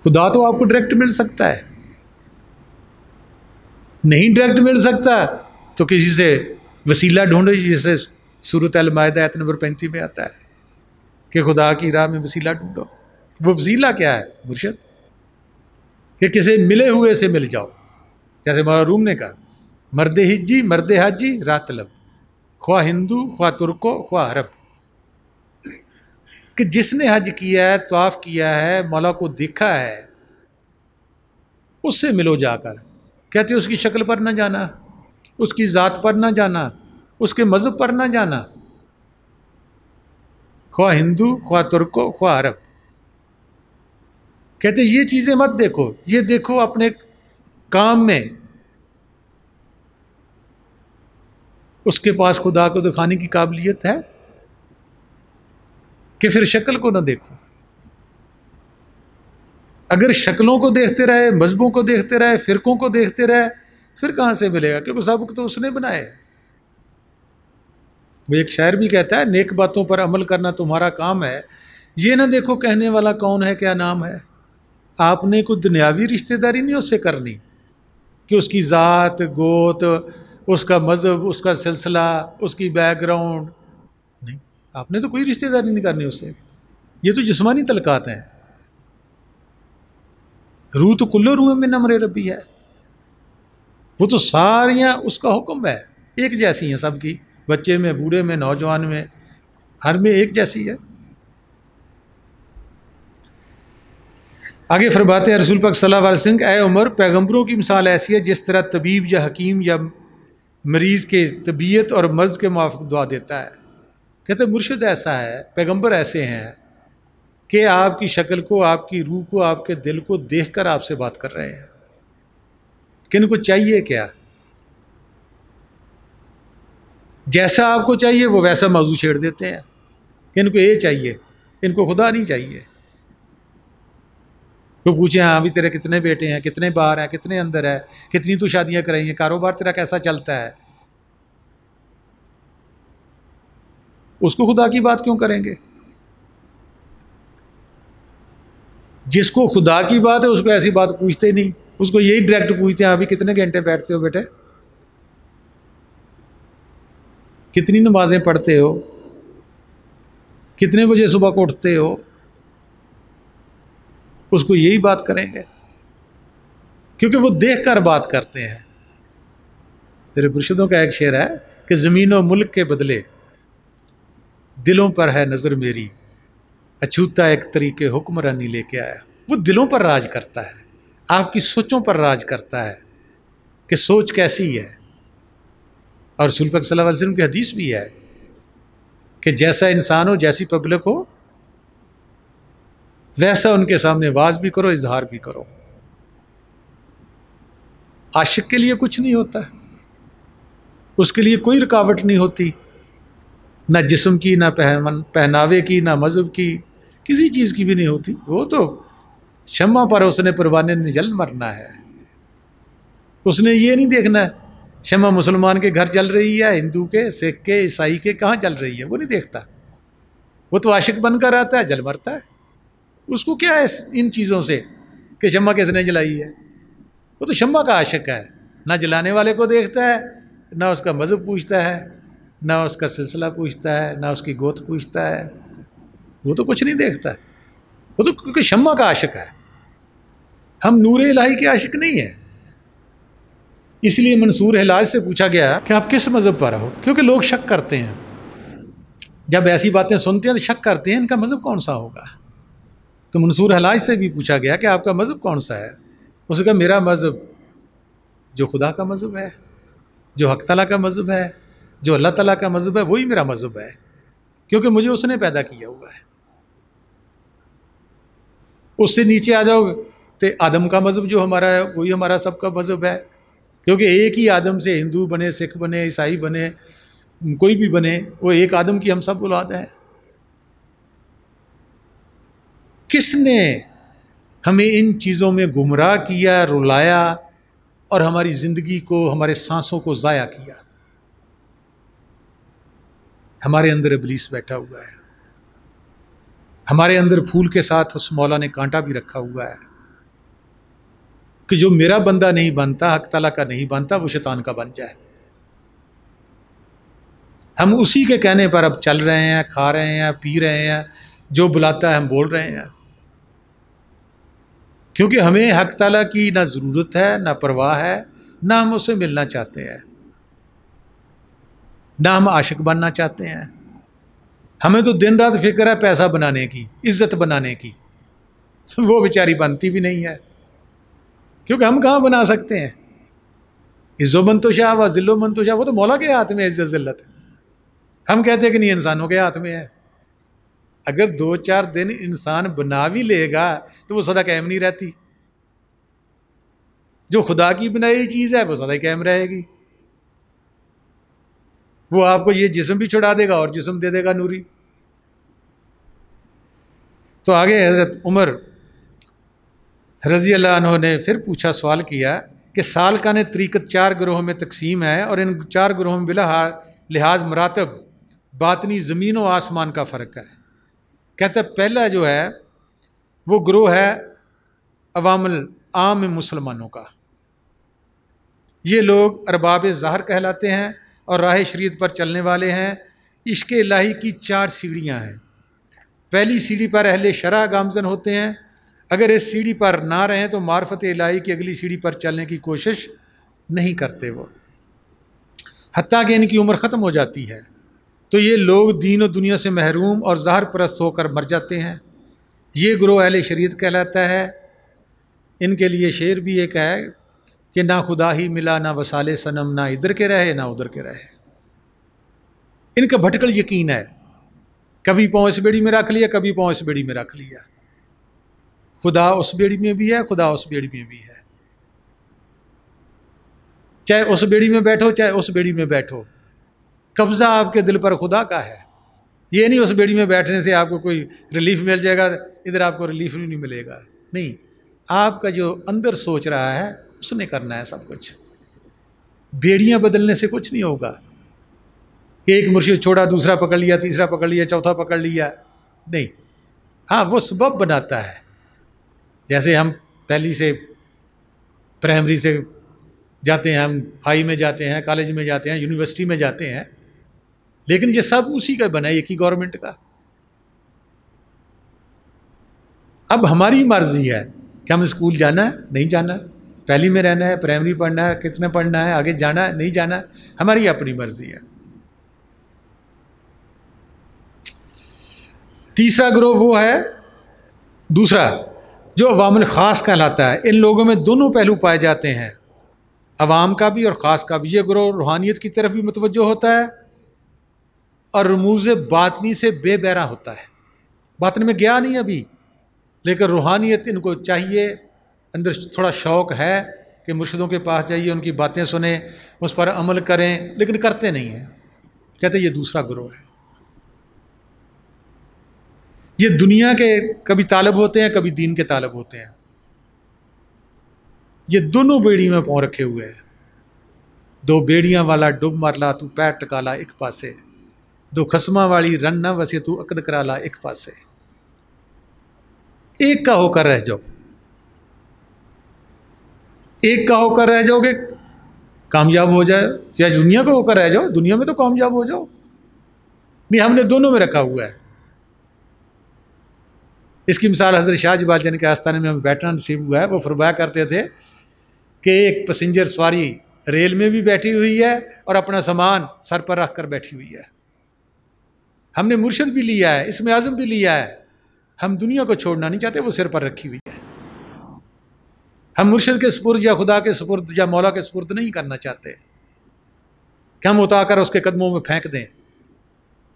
خدا تو آپ کو ڈائریکٹ مل سکتا ہے، نہیں ڈائریکٹ مل سکتا تو کسی سے وسیلہ ڈھونڈو، جیسے سورۃ المائدہ آیت نمبر 35 میں آتا ہے کہ خدا کی راہ میں وسیلہ ڈھونڈو۔ وہ وسیلہ کیا ہے؟ مرشد، کہ کسی ملے ہوئے سے مل جاؤ، جیسے مولانا روم نے کہا مرد ہجی مرد حاجی راہ طلب، خواہ ہندو خواہ ترکو خواہ عرب، کہ جس نے حج کیا ہے، طواف کیا ہے، مولا کو دیکھا ہے، اس سے ملو جا کر۔ کہتے اس کی شکل پر نہ جانا، اس کی ذات پر نہ جانا، اس کے مذہب پر نہ جانا، خواہ ہندو خواہ ترکو خواہ عرب۔ کہتے یہ چیزیں مت دیکھو، یہ دیکھو اپنے کام میں اس کے پاس خدا کو دکھانے کی قابلیت ہے کہ پھر شکل کو نہ دیکھو۔ اگر شکلوں کو دیکھتے رہے، مذہبوں کو دیکھتے رہے، فرقوں کو دیکھتے رہے، پھر کہاں سے ملے گا؟ کیونکہ سب تو اس نے بنائے۔ وہ ایک شاعر بھی کہتا ہے نیک باتوں پر عمل کرنا تمہارا کام ہے، یہ نہ دیکھو کہنے والا کون ہے، کیا نام ہے۔ آپ نے کوئی دنیاوی رشتہ داری نہیں اس سے کرنی کہ اس کی ذات گوت، اس کا مذہب، اس کا سلسلہ، اس کی بیک گراؤنڈ، نہیں، آپ نے تو کوئی رشتہ داری نہیں کرنی اس سے۔ یہ تو جسمانی تعلقات ہیں۔ روح تو کلو روح میں نمر ربی ہے، وہ تو ساریاں اس کا حکم ہے، ایک جیسی ہیں سب کی، بچے میں، بوڑھے میں، نوجوان میں، ہر میں ایک جیسی ہے۔ آگے فرماتے ہیں رسول پاک صلی اللہ علیہ وسلم، اے عمر، پیغمبروں کی مثال ایسی ہے جس طرح طبیب یا حکیم یا مریض کے طبیعت اور مرض کے موافق دعا دیتا ہے۔ کہتے مرشد ایسا ہے، پیغمبر ایسے ہیں کہ آپ کی شکل کو، آپ کی روح کو، آپ کے دل کو دیکھ کر آپ سے بات کر رہے ہیں کہ ان کو چاہیے کیا، جیسا آپ کو چاہیے وہ ویسا موضوع چھیڑ دیتے ہیں کہ ان کو یہ چاہیے، ان کو خدا نہیں چاہیے۔ وہ پوچھیں ہاں بھی تیرے کتنے بیٹے ہیں، کتنے باہر ہیں، کتنے اندر ہے، کتنی تو شادیاں کرائی ہیں، کاروبار تیرا کیسا چلتا ہے، اس کو خدا کی بات کیوں کریں گے؟ جس کو خدا کی بات ہے اس کو ایسی بات پوچھتے نہیں، اس کو یہی ڈائریکٹ پوچھتے ہیں ابھی کتنے گھنٹے بیٹھتے ہو بیٹے، کتنی نمازیں پڑھتے ہو، کتنے بجے صبح کو اٹھتے ہو، اس کو یہی بات کریں گے کیونکہ وہ دیکھ کر بات کرتے ہیں۔ میرے مرشدوں کا ایک شعر ہے کہ زمین و ملک کے بدلے دلوں پر ہے نظر میری، اچھوتا ایک طریقے حکمرانی لے کے آیا۔ وہ دلوں پر راج کرتا ہے، آپ کی سوچوں پر راج کرتا ہے کہ سوچ کیسی ہے۔ اور رسول پاک صلی اللہ علیہ وسلم کی حدیث بھی ہے کہ جیسا انسان ہو، جیسی پبلک ہو، ویسا ان کے سامنے واز بھی کرو، اظہار بھی کرو۔ عاشق کے لیے کچھ نہیں ہوتا، اس کے لیے کوئی رکاوٹ نہیں ہوتی، نہ جسم کی، نہ پہناوے کی، نہ مذہب کی، کسی چیز کی بھی نہیں ہوتی۔ وہ تو شمع پر اس نے پروانے نے جل مرنا ہے، اس نے یہ نہیں دیکھنا شمع مسلمان کے گھر جل رہی ہے، ہندو کے، سکھ کے، عیسائی کے کہاں جل رہی ہے، وہ نہیں دیکھتا۔ وہ تو عاشق بن کر آتا ہے، جل مرتا ہے، اس کو کیا ہے ان چیزوں سے کہ شمع کس نے جلائی ہے؟ وہ تو شمع کا عاشق ہے، نہ جلانے والے کو دیکھتا ہے، نہ اس کا مذہب پوچھتا ہے، نہ اس کا سلسلہ پوچھتا ہے، نہ اس کی گوت پوچھتا ہے، وہ تو کچھ نہیں دیکھتا۔ وہ تو کیونکہ شمع کا عاشق ہے، ہم نور الہی کے عاشق نہیں ہیں۔ اس لیے منصور حلاج سے پوچھا گیا کہ آپ کس مذہب پر ہو، کیونکہ لوگ شک کرتے ہیں، جب ایسی باتیں سنتے ہیں تو شک کرتے ہیں ان کا مذہب کون سا ہوگا۔ تو منصور حلاج سے بھی پوچھا گیا کہ آپ کا مذہب کون سا ہے، اس نے کہا میرا مذہب جو خدا کا مذہب ہے، جو حق تعالیٰ کا مذہب ہے، جو اللہ تعالیٰ کا مذہب ہے، وہی میرا مذہب ہے، کیونکہ مجھے اس نے پیدا کیا ہوا ہے۔ اس سے نیچے آ جاؤ تو آدم کا مذہب جو ہمارا ہے وہی ہمارا سب کا مذہب ہے، کیونکہ ایک ہی آدم سے ہندو بنے، سکھ بنے، عیسائی بنے، کوئی بھی بنے، وہ ایک آدم کی ہم سب اولاد ہیں۔ کس نے ہمیں ان چیزوں میں گمراہ کیا، رلایا اور ہماری زندگی کو، ہمارے سانسوں کو ضائع کیا؟ ہمارے اندر ابلیس بیٹھا ہوا ہے، ہمارے اندر پھول کے ساتھ اس مولا نے کانٹا بھی رکھا ہوا ہے کہ جو میرا بندہ نہیں بنتا، حق تعالیٰ کا نہیں بنتا، وہ شیطان کا بن جائے۔ ہم اسی کے کہنے پر اب چل رہے ہیں، کھا رہے ہیں، پی رہے ہیں، جو بلاتا ہے ہم بول رہے ہیں، کیونکہ ہمیں حق تعالیٰ کی نہ ضرورت ہے، نہ پرواہ ہے، نہ ہم اس سے ملنا چاہتے ہیں، نہ ہم عاشق بننا چاہتے ہیں۔ ہمیں تو دن رات فکر ہے پیسہ بنانے کی، عزت بنانے کی، وہ بیچاری بنتی بھی نہیں ہے، کیونکہ ہم کہاں بنا سکتے ہیں؟ عز و منتشا و ذل و منتشا، وہ تو مولا کے ہاتھ میں ہے عزت ذلت، ہم کہتے ہیں کہ نہیں، انسانوں کے ہاتھ میں ہے۔ اگر 2-4 دن انسان بنا بھی لے گا تو وہ سدا قائم نہیں رہتی، جو خدا کی بنائی چیز ہے وہ سدا قائم رہے گی۔ وہ آپ کو یہ جسم بھی چھڑا دے گا اور جسم دے دے گا نوری۔ تو آگے حضرت عمر رضی اللہ عنہ نے پھر پوچھا، سوال کیا کہ سالکانِ طریقت 4 گروہوں میں تقسیم ہے، اور ان 4 گروہوں میں بلا لحاظ مراتب باطنی زمین و آسمان کا فرق ہے۔ کہتا ہے پہلا جو ہے وہ گروہ ہے عوام عام مسلمانوں کا، یہ لوگ ارباب ظاہر کہلاتے ہیں اور راہ شریعت پر چلنے والے ہیں۔ عشق الہی کی 4 سیڑھیاں ہیں۔ پہلی سیڑھی پر اہل شرع گامزن ہوتے ہیں، اگر اس سیڑھی پر نہ رہیں تو معرفت الہی کی اگلی سیڑھی پر چلنے کی کوشش نہیں کرتے وہ، حتیٰ کہ ان کی عمر ختم ہو جاتی ہے تو یہ لوگ دین و دنیا سے محروم اور ظاہر پرست ہو کر مر جاتے ہیں۔ یہ گروہ اہل شریعت کہلاتا ہے۔ ان کے لیے شعر بھی ایک ہے کہ نہ خدا ہی ملا، نہ وصال صنم، نہ ادھر کے رہے نہ ادھر کے رہے۔ ان کا بھٹکل یقین ہے، کبھی پاؤں اس بیڑی میں رکھ لیا، کبھی پاؤں اس بیڑی میں رکھ لیا۔ خدا اس بیڑی میں بھی ہے، خدا اس بیڑی میں بھی ہے، چاہے اس بیڑی میں بیٹھو چاہے اس بیڑی میں بیٹھو، قبضہ آپ کے دل پر خدا کا ہے۔ یہ نہیں اس بیڑی میں بیٹھنے سے آپ کو کوئی ریلیف مل جائے گا، ادھر آپ کو ریلیف نہیں ملے گا، نہیں، آپ کا جو اندر سوچ رہا ہے اس نے کرنا ہے سب کچھ۔ بیڑیاں بدلنے سے کچھ نہیں ہوگا، ایک مرشد چھوڑا دوسرا پکڑ لیا، تیسرا پکڑ لیا، چوتھا پکڑ لیا، نہیں۔ ہاں وہ سبب بناتا ہے، جیسے ہم پہلی سے پرائمری سے جاتے ہیں، ہم ہائی میں جاتے ہیں، کالج میں جاتے ہیں، یونیورسٹی میں جاتے ہیں، لیکن یہ سب اسی کا بنا ہے، ایک ہی گورنمنٹ کا۔ اب ہماری مرضی ہے کہ ہم اسکول جانا ہے نہیں جانا، پہلی میں رہنا ہے، پرائمری پڑھنا ہے، کتنے پڑھنا ہے، آگے جانا ہے نہیں جانا، ہماری اپنی مرضی ہے۔ تیسرا گروہ وہ ہے دوسرا جو عوام الخاص کہلاتا ہے۔ ان لوگوں میں دونوں پہلو پائے جاتے ہیں، عوام کا بھی اور خاص کا بھی۔ یہ گروہ روحانیت کی طرف بھی متوجہ ہوتا ہے اور رموز باطنی سے بے بہرا ہوتا ہے، باطن میں گیا نہیں ابھی، لیکن روحانیت ان کو چاہیے، اندر تھوڑا شوق ہے کہ مرشدوں کے پاس جائیے، ان کی باتیں سنیں، اس پر عمل کریں، لیکن کرتے نہیں ہیں۔ کہتے یہ دوسرا گروہ ہے۔ یہ دنیا کے کبھی طالب ہوتے ہیں، کبھی دین کے طالب ہوتے ہیں، یہ دونوں بیڑی میں پاؤں رکھے ہوئے ہیں۔ دو بیڑیاں والا ڈب مرلا تو پیر ٹکالا ایک پاسے، دو خسماں والی رن نہ وسے تو عقد کرالا ایک پاسے۔ ایک کا ہو کر رہ جاؤ، ایک کا ہو کر رہ جاؤ گے کامیاب ہو جائے، چاہے دنیا کا ہو کر رہ جاؤ، دنیا میں تو کامیاب ہو جاؤ۔ نہیں، ہم نے دونوں میں رکھا ہوا ہے۔ اس کی مثال حضرت شاہ جبال جن کے آستانے میں ہمیں بیٹھنا نصیب ہوا ہے. وہ فرمایا کرتے تھے کہ ایک پیسنجر سواری ریل میں بھی بیٹھی ہوئی ہے اور اپنا سامان سر پر رکھ کر بیٹھی ہوئی ہے. ہم نے مرشد بھی لیا ہے، اسم اعظم بھی لیا ہے، ہم دنیا کو چھوڑنا نہیں چاہتے، وہ سر پر رکھی ہوئی ہے. ہم مرشد کے سپرد یا خدا کے سپرد یا مولا کے سپرد نہیں کرنا چاہتے کہ ہم اٹھا کر اس کے قدموں میں پھینک دیں.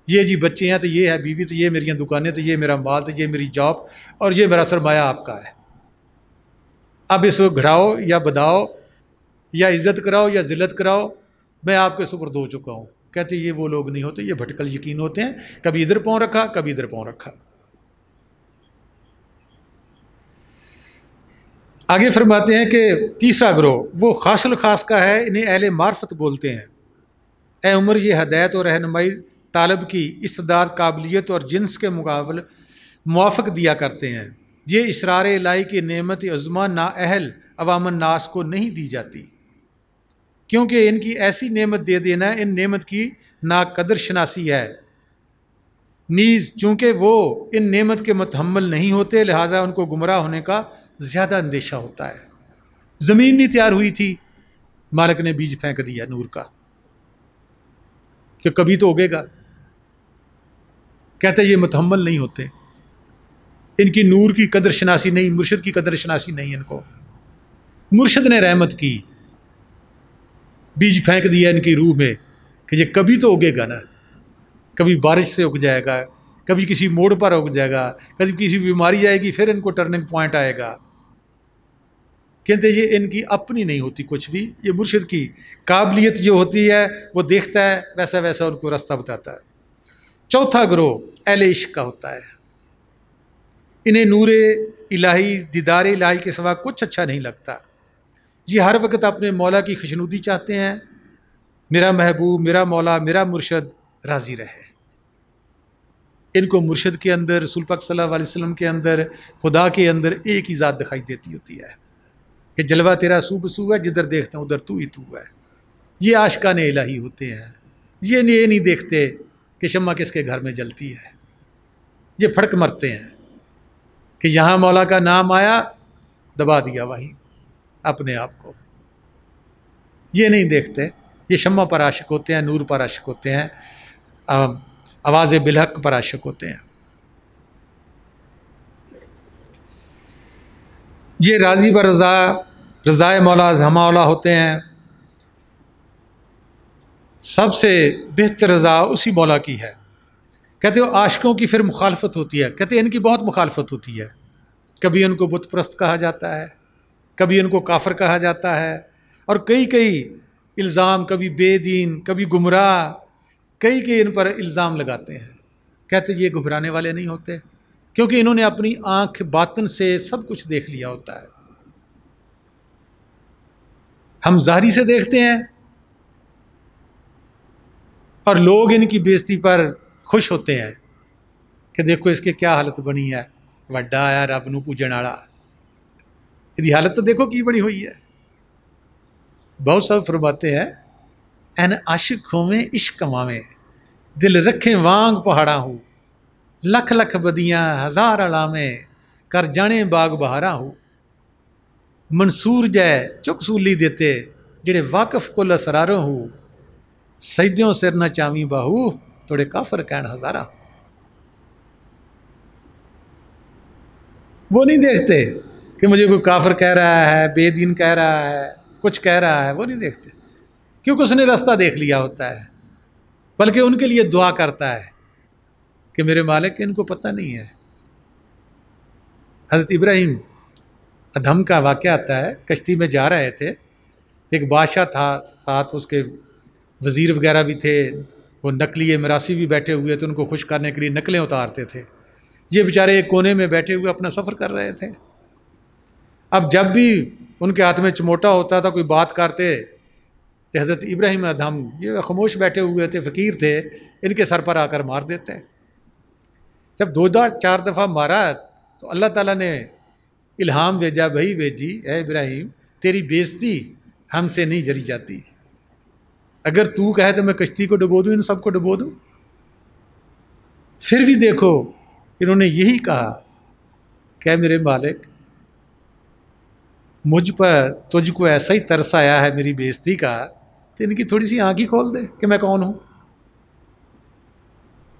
یہ جی بچے ہیں تو یہ ہے بیوی، تو یہ میری دکانیں، تو یہ میرا مال، تو یہ میری جاب، اور یہ میرا سرمایہ آپ کا ہے. اب اس کو گھڑاؤ یا بداؤ یا عزت کراؤ یا ذلت کراؤ، میں آپ کے سپرد ہو چکا ہوں. کہتے یہ وہ لوگ نہیں ہوتے، یہ بھٹکل یقین ہوتے ہیں، کبھی ادھر پاؤں رکھا کبھی ادھر پاؤں رکھا. آگے فرماتے ہیں کہ تیسرا گروہ وہ خاص الخاص کا ہے، انہیں اہل معرفت بولتے ہیں. اے عمر، یہ ہدایت اور رہنمائی طالب کی استعداد، قابلیت اور جنس کے مقابل موافق دیا کرتے ہیں. یہ اسرار الہی کی نعمت عظمیٰ نااہل عوام الناس کو نہیں دی جاتی، کیونکہ ان کی ایسی نعمت دے دینا ان نعمت کی ناقدر شناسی ہے. نیز چونکہ وہ ان نعمت کے متحمل نہیں ہوتے، لہٰذا ان کو گمراہ ہونے کا زیادہ اندیشہ ہوتا ہے. زمین نہیں تیار ہوئی تھی، مالک نے بیج پھینک دیا نور کا کہ کبھی تو اگے گا. کہتے یہ متحمل نہیں ہوتے، ان کی نور کی قدر شناسی نہیں، مرشد کی قدر شناسی نہیں. ان کو مرشد نے رحمت کی، بیج پھینک دیا ان کی روح میں کہ یہ کبھی تو اگے گا نا، کبھی بارش سے اگ جائے گا، کبھی کسی موڑ پر اگ جائے گا، کبھی کسی بیماری آئے گی، پھر ان کو ٹرننگ پوائنٹ آئے گا. کہتے یہ ان کی اپنی نہیں ہوتی کچھ بھی، یہ مرشد کی قابلیت جو ہوتی ہے وہ دیکھتا ہے، ویسا ویسا ان کو راستہ بتاتا ہے. چوتھا گروہ اہل عشق کا ہوتا ہے. انہیں نور الہی، دیدار الہی کے سوا کچھ اچھا نہیں لگتا. یہ ہر وقت اپنے مولا کی خوشنودی چاہتے ہیں. میرا محبوب، میرا مولا، میرا مرشد راضی رہے. ان کو مرشد کے اندر، رسول پاک صلی اللہ علیہ وسلم کے اندر، خدا کے اندر ایک ہی ذات دکھائی دیتی ہوتی ہے کہ جلوہ تیرا سو بسو ہے، جدھر دیکھتا ہوں ادھر تو ہی تو ہے. یہ عاشقان الہی ہوتے ہیں. یہ نہیں دیکھتے کہ شمع کس کے گھر میں جلتی ہے. یہ پھڑک مرتے ہیں کہ یہاں مولا کا نام آیا، دبا دیا وہیں اپنے آپ کو. یہ نہیں دیکھتے. یہ شمع پر عاشق ہوتے ہیں، نور پر عاشق ہوتے ہیں، آواز بالحق پر عاشق ہوتے ہیں. یہ راضی بر رضا، رضائے مولا ہم اولا ہوتے ہیں. سب سے بہتر رضا اسی مولا کی ہے. کہتے ہو عاشقوں کی پھر مخالفت ہوتی ہے. کہتے ہیں ان کی بہت مخالفت ہوتی ہے. کبھی ان کو بت پرست کہا جاتا ہے، کبھی ان کو کافر کہا جاتا ہے، اور کئی الزام، کبھی بے دین، کبھی گمراہ، کئی ان پر الزام لگاتے ہیں. کہتے یہ گھبرانے والے نہیں ہوتے، کیونکہ انہوں نے اپنی آنکھ باطن سے سب کچھ دیکھ لیا ہوتا ہے. ہم ظاہری سے دیکھتے ہیں اور لوگ ان کی بےزتی پر خوش ہوتے ہیں کہ دیکھو اس کی کیا حالت بنی ہے، وڈا آیا رب نو پوجن والا، یہ حالت تو دیکھو کی بنی ہوئی ہے. بہت سب فرماتے ہیں این عاشق ہوویں عشق کماویں، دل رکھیں وانگ پہاڑاں ہو، لکھ لکھ بدیاں ہزار علامیں، کر جانے باغ بہاراں ہو. منصور جے چک سولی دیتے، جڑے واقف کل اسراروں ہو، سجدوں سر نہ چاویں باہو، توڑے کافر کہن ہزاراں. وہ نہیں دیکھتے کہ مجھے کوئی کافر کہہ رہا ہے، بے دین کہہ رہا ہے، کچھ کہہ رہا ہے. وہ نہیں دیکھتے کیونکہ اس نے راستہ دیکھ لیا ہوتا ہے. بلکہ ان کے لیے دعا کرتا ہے کہ میرے مالک ان کو پتہ نہیں ہے. حضرت ابراہیم ادھم کا واقعہ آتا ہے، کشتی میں جا رہے تھے، ایک بادشاہ تھا، ساتھ اس کے وزیر وغیرہ بھی تھے، وہ نقلی مراسی بھی بیٹھے ہوئے تھے، ان کو خوش کرنے کے لیے نقلیں اتارتے تھے. یہ بیچارے ایک کونے میں بیٹھے ہوئے اپنا سفر کر رہے تھے. اب جب بھی ان کے ہاتھ میں چموٹا ہوتا تھا، کوئی بات کرتے تو حضرت ابراہیم ادھم یہ خاموش بیٹھے ہوئے تھے، فقیر تھے، ان کے سر پر آ کر مار دیتے. جب 2-4 دفعہ مارا تو اللہ تعالیٰ نے الہام بھیجا، بھائی بھیجی، اے ابراہیم تیری بےزتی ہم سے نہیں جری جاتی، اگر تو کہے تو میں کشتی کو ڈبو دوں، ان سب کو ڈبو دوں. پھر بھی دیکھو انہوں نے یہی کہا کہ میرے مالک مجھ پر تجھ کو ایسا ہی ترس آیا ہے میری بے عزتی کا، تو ان کی تھوڑی سی آنکھ ہی کھول دے کہ میں کون ہوں۔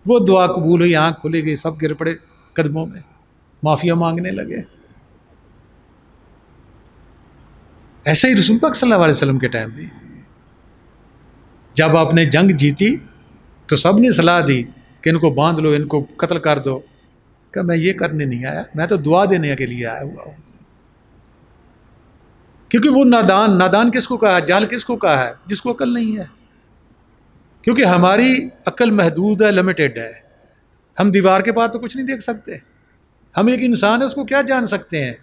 وہ دعا قبول ہوئی، آنکھ کھلی گئی، سب گر پڑے قدموں میں، معافیا مانگنے لگے۔ ایسے ہی رسول پاک صلی اللہ علیہ وسلم کے ٹائم بھی جب آپ نے جنگ جیتی تو سب نے صلاح دی کہ ان کو باندھ لو، ان کو قتل کر دو، کہ میں یہ کرنے نہیں آیا، میں تو دعا دینے کے لیے آیا ہوا ہوں۔ کیونکہ وہ نادان کس کو کہا ہے، جہل کس کو کہا ہے؟ جس کو عقل نہیں ہے۔ کیونکہ ہماری عقل محدود ہے، لمیٹیڈ ہے، ہم دیوار کے پار تو کچھ نہیں دیکھ سکتے۔ ہم ایک انسان ہے، اس کو کیا جان سکتے ہیں؟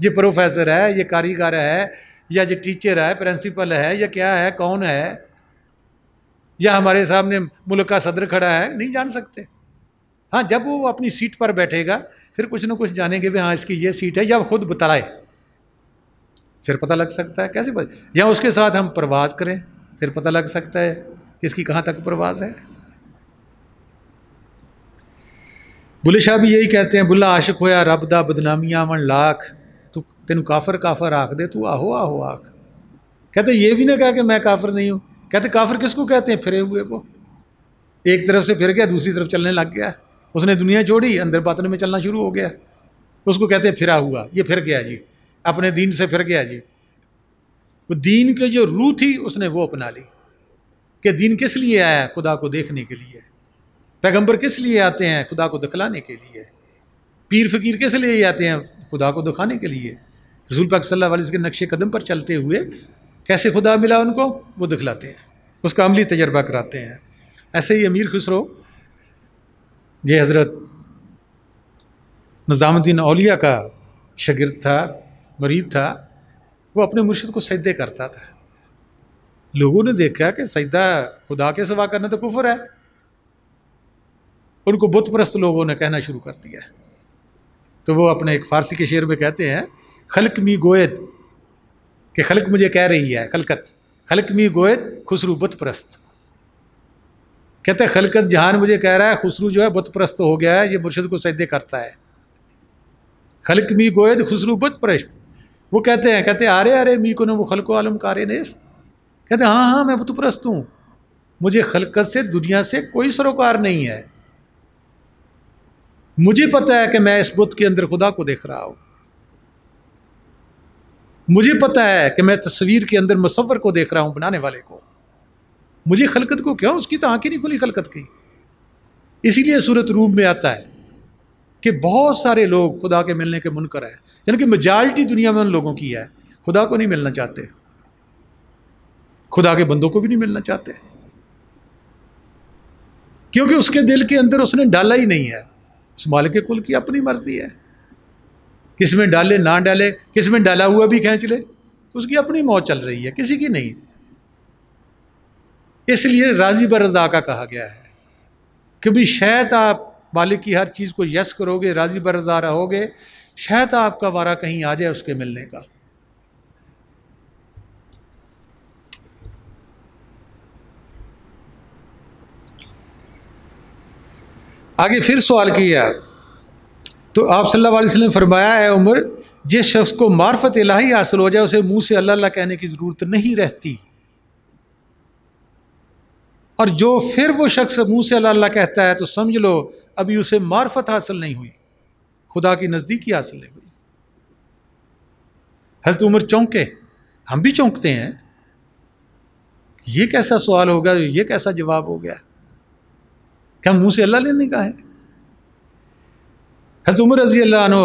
یہ پروفیسر ہے، یہ کاریگر ہے، یا یہ ٹیچر ہے، پرنسپل ہے، یا کیا ہے، کون ہے، یا ہمارے سامنے ملک کا صدر کھڑا ہے، نہیں جان سکتے۔ ہاں جب وہ اپنی سیٹ پر بیٹھے گا پھر کچھ نہ کچھ جانیں گے بھی ہاں اس کی یہ سیٹ ہے، یا خود بتلائے پھر پتہ لگ سکتا ہے۔ کیسے یا اس کے ساتھ ہم پرواز کریں پھر پتہ لگ سکتا ہے کہ اس کی کہاں تک پرواز ہے۔ بلے شاہ بھی یہی کہتے ہیں، بلا عاشق ہویا رب دا بدنامیاں من لاکھ، تو تینوں کافر کافر آکھ دے، تو آہو آہو آکھ۔ کہتے یہ بھی نہ کہا کہ میں کافر نہیں ہوں۔ کہتے کافر کس کو کہتے ہیں؟ پھرے ہوئے کو، ایک طرف سے پھر گیا دوسری طرف چلنے لگ گیا، اس نے دنیا چھوڑی اندر باطن میں چلنا شروع ہو گیا، اس کو کہتے ہیں پھرا ہوا، یہ پھر گیا جی، اپنے دین سے پھر گیا جی۔ وہ دین کی جو روح تھی اس نے وہ اپنا لی کہ دین کس لیے آیا؟ خدا کو دیکھنے کے لیے۔ پیغمبر کس لیے آتے ہیں؟ خدا کو دکھلانے کے لیے۔ پیر فقیر کس لیے آتے ہیں؟ خدا کو دکھانے کے لیے۔ رسول پاک صلی اللہ علیہ وسلم کے نقش قدم پر چلتے ہوئے کیسے خدا ملا ان کو، وہ دکھلاتے ہیں، اس کا عملی تجربہ کراتے ہیں۔ ایسے ہی امیر خسرو یہ حضرت نظام الدین اولیاء کا شاگرد تھا، مرید تھا، وہ اپنے مرشد کو سجدے کرتا تھا۔ لوگوں نے دیکھا کہ سجدہ خدا کے سوا کرنا تو کفر ہے، ان کو بت پرست لوگوں نے کہنا شروع کر دیا۔ تو وہ اپنے ایک فارسی کے شعر میں کہتے ہیں، خلق می گوید، کہ خلق مجھے کہہ رہی ہے، خلق می گوید خسرو بت پرست۔ کہتے ہیں خلقت جہان مجھے کہہ رہا ہے خسرو جو ہے بت پرست ہو گیا ہے، یہ مرشد کو سجدے کرتا ہے۔ خلق می گوید خسرو بت پرست، وہ کہتے ہیں آرے می کو وہ خلق و عالم کارے نیست، کہتے ہیں ہاں میں بت پرست ہوں، مجھے خلقت سے دنیا سے کوئی سروکار نہیں ہے، مجھے پتہ ہے کہ میں اس بت کے اندر خدا کو دیکھ رہا ہوں، مجھے پتہ ہے کہ میں تصویر کے اندر مصور کو دیکھ رہا ہوں، بنانے والے کو، مجھے خلقت کو کیوں، اس کی تو آنکھیں نہیں کھلی خلقت کی۔ اسی لیے سورۃ روم میں آتا ہے کہ بہت سارے لوگ خدا کے ملنے کے منکر ہیں، یعنی کہ میجارٹی دنیا میں ان لوگوں کی ہے، خدا کو نہیں ملنا چاہتے، خدا کے بندوں کو بھی نہیں ملنا چاہتے، کیونکہ اس کے دل کے اندر اس نے ڈالا ہی نہیں ہے۔ اس مالک کل کی اپنی مرضی ہے، کس میں ڈالے نہ ڈالے، کس میں ڈالا ہوا بھی کھینچ لے، اس کی اپنی موت چل رہی ہے، کسی کی نہیں۔ اس لیے راضی برضا کا کہا گیا ہے کہ بھی شاید آپ مالک کی ہر چیز کو یس کرو گے، راضی برضا رہو گے، شاید آپ کا وارہ کہیں آ جائے اس کے ملنے کا۔ آگے پھر سوال کیا تو آپ صلی اللہ علیہ وسلم نے فرمایا، اے عمر، جس شخص کو معرفت الہی حاصل ہو جائے اسے منہ سے اللہ اللہ کہنے کی ضرورت نہیں رہتی، اور جو پھر وہ شخص منہ سے اللہ اللہ کہتا ہے تو سمجھ لو ابھی اسے معرفت حاصل نہیں ہوئی، خدا کی نزدیکی حاصل نہیں ہوئی۔ حضرت عمر چونکے، ہم بھی چونکتے ہیں، یہ کیسا سوال ہوگا، یہ کیسا جواب ہو گیا، کیا منہ سے اللہ نے نہیں کہا ہے؟ حضرت عمر رضی اللہ عنہ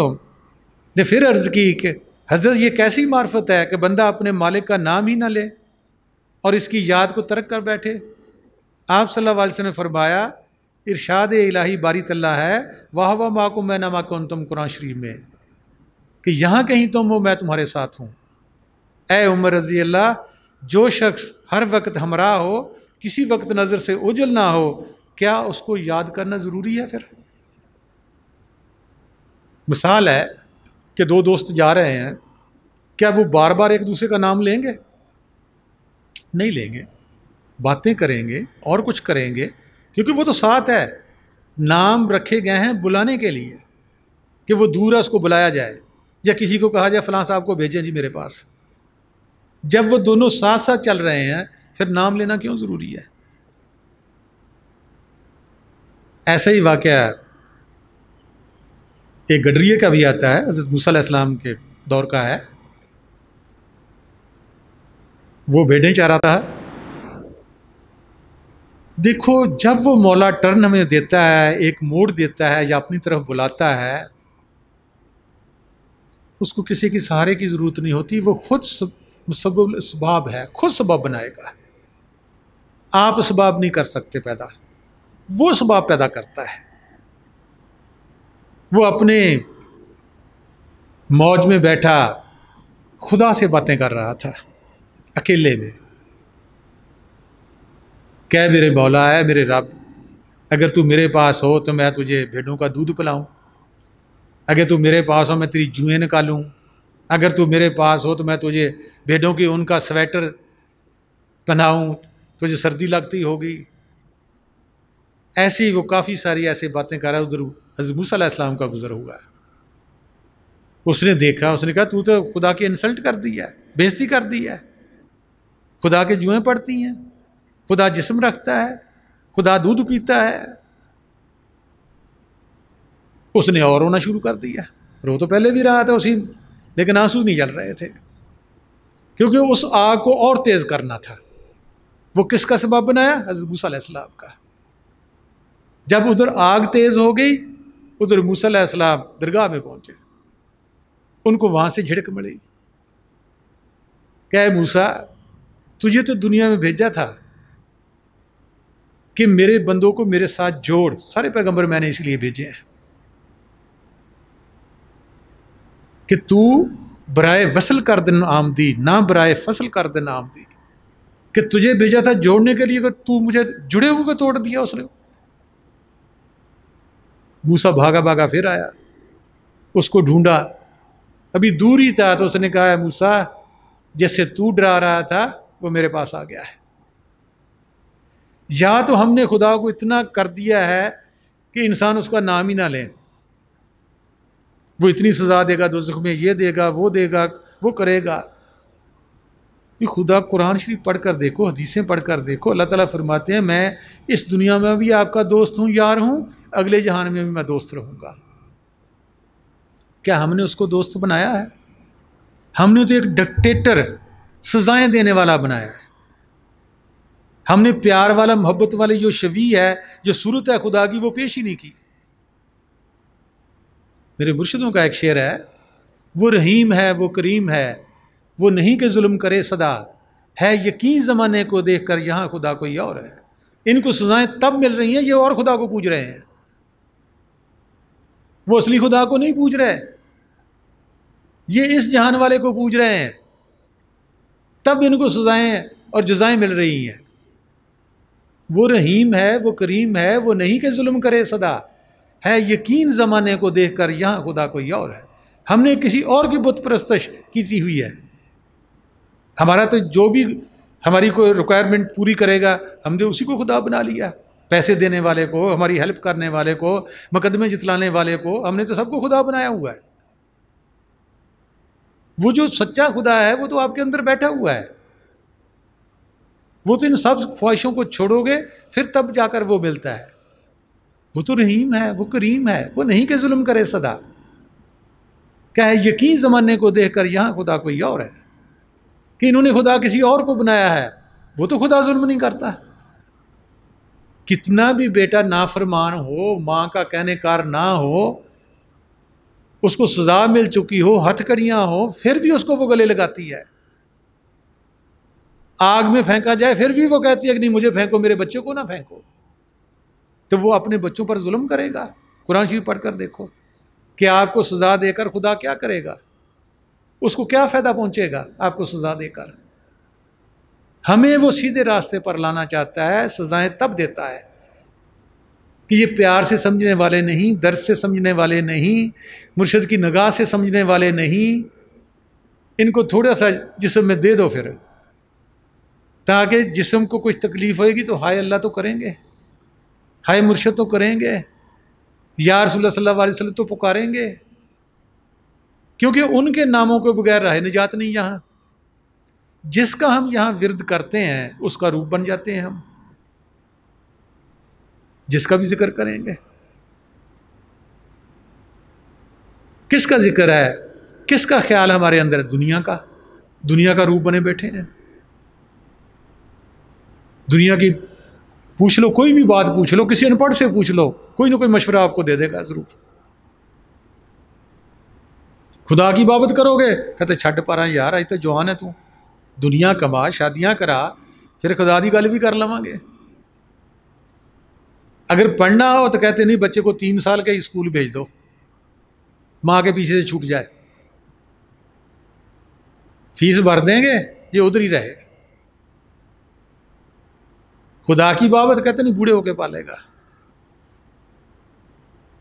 نے پھر عرض کی کہ حضرت یہ کیسی معرفت ہے کہ بندہ اپنے مالک کا نام ہی نہ لے اور اس کی یاد کو ترک کر بیٹھے۔ آپ صلی اللہ علیہ وسلم نے فرمایا، ارشاد الہی باری اللہ ہے، واہ واہ ماکم میں نما کنتم، قرآن شریف میں، کہ یہاں کہیں تم ہو میں تمہارے ساتھ ہوں۔ اے عمر رضی اللہ، جو شخص ہر وقت ہمراہ ہو، کسی وقت نظر سے اوجھل نہ ہو، کیا اس کو یاد کرنا ضروری ہے؟ پھر مثال ہے کہ دو دوست جا رہے ہیں، کیا وہ بار بار ایک دوسرے کا نام لیں گے؟ نہیں لیں گے، باتیں کریں گے اور کچھ کریں گے، کیونکہ وہ تو ساتھ ہے، نام رکھے گئے ہیں بلانے کے لیے کہ وہ دور ہے اس کو بلایا جائے، یا کسی کو کہا جائے فلاں صاحب کو بھیجیں جی میرے پاس۔ جب وہ دونوں ساتھ ساتھ چل رہے ہیں پھر نام لینا کیوں ضروری ہے؟ ایسا ہی واقعہ ایک گڈریے کا بھی آتا ہے، حضرت موسیٰ علیہ السلام کے دور کا ہے۔ وہ بھیڑیں چارہ تھا۔ دیکھو جب وہ مولا ٹرن ہمیں دیتا ہے، ایک موڑ دیتا ہے یا اپنی طرف بلاتا ہے، اس کو کسی کی سہارے کی ضرورت نہیں ہوتی، وہ خود مسبب اسباب ہے، خود سبب بنائے گا۔ آپ اسباب نہیں کر سکتے پیدا، وہ اسباب پیدا کرتا ہے۔ وہ اپنے موج میں بیٹھا خدا سے باتیں کر رہا تھا اکیلے میں، کہ میرے مولا ہے، میرے رب، اگر تو میرے پاس ہو تو میں تجھے بھیڑوں کا دودھ پلاؤں، اگر تو میرے پاس ہو میں تیری جوئیں نکالوں، اگر تو میرے پاس ہو تو میں تجھے بھیڑوں کی ان کا سویٹر پہناؤں، تجھے سردی لگتی ہوگی۔ ایسی وہ کافی ساری ایسی باتیں کر رہا ہے۔ ادھر حضرت موسیٰ علیہ السلام کا گزر ہوا ہے، اس نے دیکھا، اس نے کہا تو خدا کی انسلٹ کر دی ہے، بےزتی کر دی ہے، خدا کے جوئیں پڑتی ہیں، خدا جسم رکھتا ہے، خدا دودھ پیتا ہے۔ اس نے اور رونا شروع کر دیا۔ رو تو پہلے بھی رہا تھا اسی، لیکن آنسو نہیں جل رہے تھے، کیونکہ اس آگ کو اور تیز کرنا تھا۔ وہ کس کا سبب بنایا؟ حضرت موسیٰ علیہ السلام کا۔ جب ادھر آگ تیز ہو گئی، ادھر موسیٰ علیہ السلام درگاہ میں پہنچے، ان کو وہاں سے جھڑک ملی کہ اے موسیٰ، تجھے تو دنیا میں بھیجا تھا کہ میرے بندوں کو میرے ساتھ جوڑ، سارے پیغمبر میں نے اس لیے بھیجے ہیں کہ تو برائے وصل کر دن آمدی، نہ برائے فصل کر دن آمدی، کہ تجھے بھیجا تھا جوڑنے کے لیے، کہ تو مجھے جڑے ہوئے کو توڑ دیا اس نے۔ موسیٰ بھاگا بھاگا پھر آیا، اس کو ڈھونڈا، ابھی دور ہی تھا تو اس نے کہا موسیٰ جس سے تو ڈرا رہا تھا وہ میرے پاس آ گیا ہے۔ یا تو ہم نے خدا کو اتنا کر دیا ہے کہ انسان اس کا نام ہی نہ لیں، وہ اتنی سزا دے گا دوزخ میں، یہ دے گا، وہ دے گا، وہ کرے گا۔ یہ خدا قرآن شریف پڑھ کر دیکھو، حدیثیں پڑھ کر دیکھو، اللہ تعالیٰ فرماتے ہیں میں اس دنیا میں بھی آپ کا دوست ہوں، یار ہوں، اگلے جہان میں بھی میں دوست رہوں گا۔ کیا ہم نے اس کو دوست بنایا ہے؟ ہم نے تو ایک ڈکٹیٹر، سزائیں دینے والا بنایا ہے۔ ہم نے پیار والا، محبت والی جو شفیع ہے، جو صورت ہے خدا کی، وہ پیش ہی نہیں کی۔ میرے مرشدوں کا ایک شعر ہے، وہ رحیم ہے، وہ کریم ہے، وہ نہیں کہ ظلم کرے صدا، ہے یقین زمانے کو دیکھ کر یہاں خدا کوئی اور ہے۔ ان کو سزائیں تب مل رہی ہیں یہ اور خدا کو پوج رہے ہیں، وہ اصلی خدا کو نہیں پوج رہے، یہ اس جہان والے کو پوج رہے ہیں، تب ان کو سزائیں اور جزائیں مل رہی ہیں۔ وہ رحیم ہے، وہ کریم ہے، وہ نہیں کہ ظلم کرے صدا، ہے یقین زمانے کو دیکھ کر یہاں خدا کوئی اور ہے۔ ہم نے کسی اور کی بت پرستش کی ہوئی ہے۔ ہمارا تو جو بھی ہماری کوئی ریکوائرمنٹ پوری کرے گا ہم نے اسی کو خدا بنا لیا، پیسے دینے والے کو، ہماری ہیلپ کرنے والے کو، مقدمے جتلانے والے کو، ہم نے تو سب کو خدا بنایا ہوا ہے۔ وہ جو سچا خدا ہے وہ تو آپ کے اندر بیٹھا ہوا ہے، وہ تو ان سب خواہشوں کو چھوڑو گے پھر تب جا کر وہ ملتا ہے۔ وہ تو رحیم ہے، وہ کریم ہے، وہ نہیں کہ ظلم کرے صدا، کہ ہے یقین زمانے کو دیکھ کر یہاں خدا کوئی اور ہے، کہ انہوں نے خدا کسی اور کو بنایا ہے، وہ تو خدا ظلم نہیں کرتا۔ کتنا بھی بیٹا نافرمان ہو، ماں کا کہنے کار نہ ہو، اس کو سزا مل چکی ہو، ہتھ کڑیاں ہو، پھر بھی اس کو وہ گلے لگاتی ہے۔ آگ میں پھینکا جائے پھر بھی وہ کہتی ہے کہ نہیں مجھے پھینکو، میرے بچے کو نہ پھینکو۔ تو وہ اپنے بچوں پر ظلم کرے گا؟ قرآن شریف پڑھ کر دیکھو کہ آپ کو سزا دے کر خدا کیا کرے گا، اس کو کیا فائدہ پہنچے گا آپ کو سزا دے کر؟ ہمیں وہ سیدھے راستے پر لانا چاہتا ہے، سزائیں تب دیتا ہے کہ یہ پیار سے سمجھنے والے نہیں، درد سے سمجھنے والے نہیں، مرشد کی نگاہ سے سمجھنے والے نہیں۔ ان کو تھوڑا سا جسم میں دے دو پھر، تاکہ جسم کو کچھ تکلیف ہوئے گی تو ہائے اللہ تو کریں گے، ہائے مرشد تو کریں گے، یا رسول اللہ صلی اللہ علیہ وسلم تو پکاریں گے۔ کیونکہ ان کے ناموں کے بغیر راہ نجات نہیں یہاں. جس کا ہم یہاں ورد کرتے ہیں اس کا روپ بن جاتے ہیں ہم، جس کا بھی ذکر کریں گے. کس کا ذکر ہے، کس کا خیال ہمارے اندر ہے؟ دنیا کا روپ بنے بیٹھے ہیں. دنیا کی پوچھ لو، کوئی بھی بات پوچھ لو، کسی ان پڑھ سے پوچھ لو، کوئی نہ کوئی مشورہ آپ کو دے دے گا ضرور. خدا کی بابت کرو گے، کہتے چھڈ پا رہا یار، اج تو جوان ہے تو، دنیا کما، شادیاں کرا، پھر خدا دی گل بھی کر لواں گے. اگر پڑھنا ہو تو کہتے نہیں بچے کو 3 سال کے اسکول بھیج دو، ماں کے پیچھے سے چھوٹ جائے، فیس بھر دیں گے یہ ادھر ہی رہے. خدا کی بابت کہتے نہیں بوڑھے ہو کے پالے گا.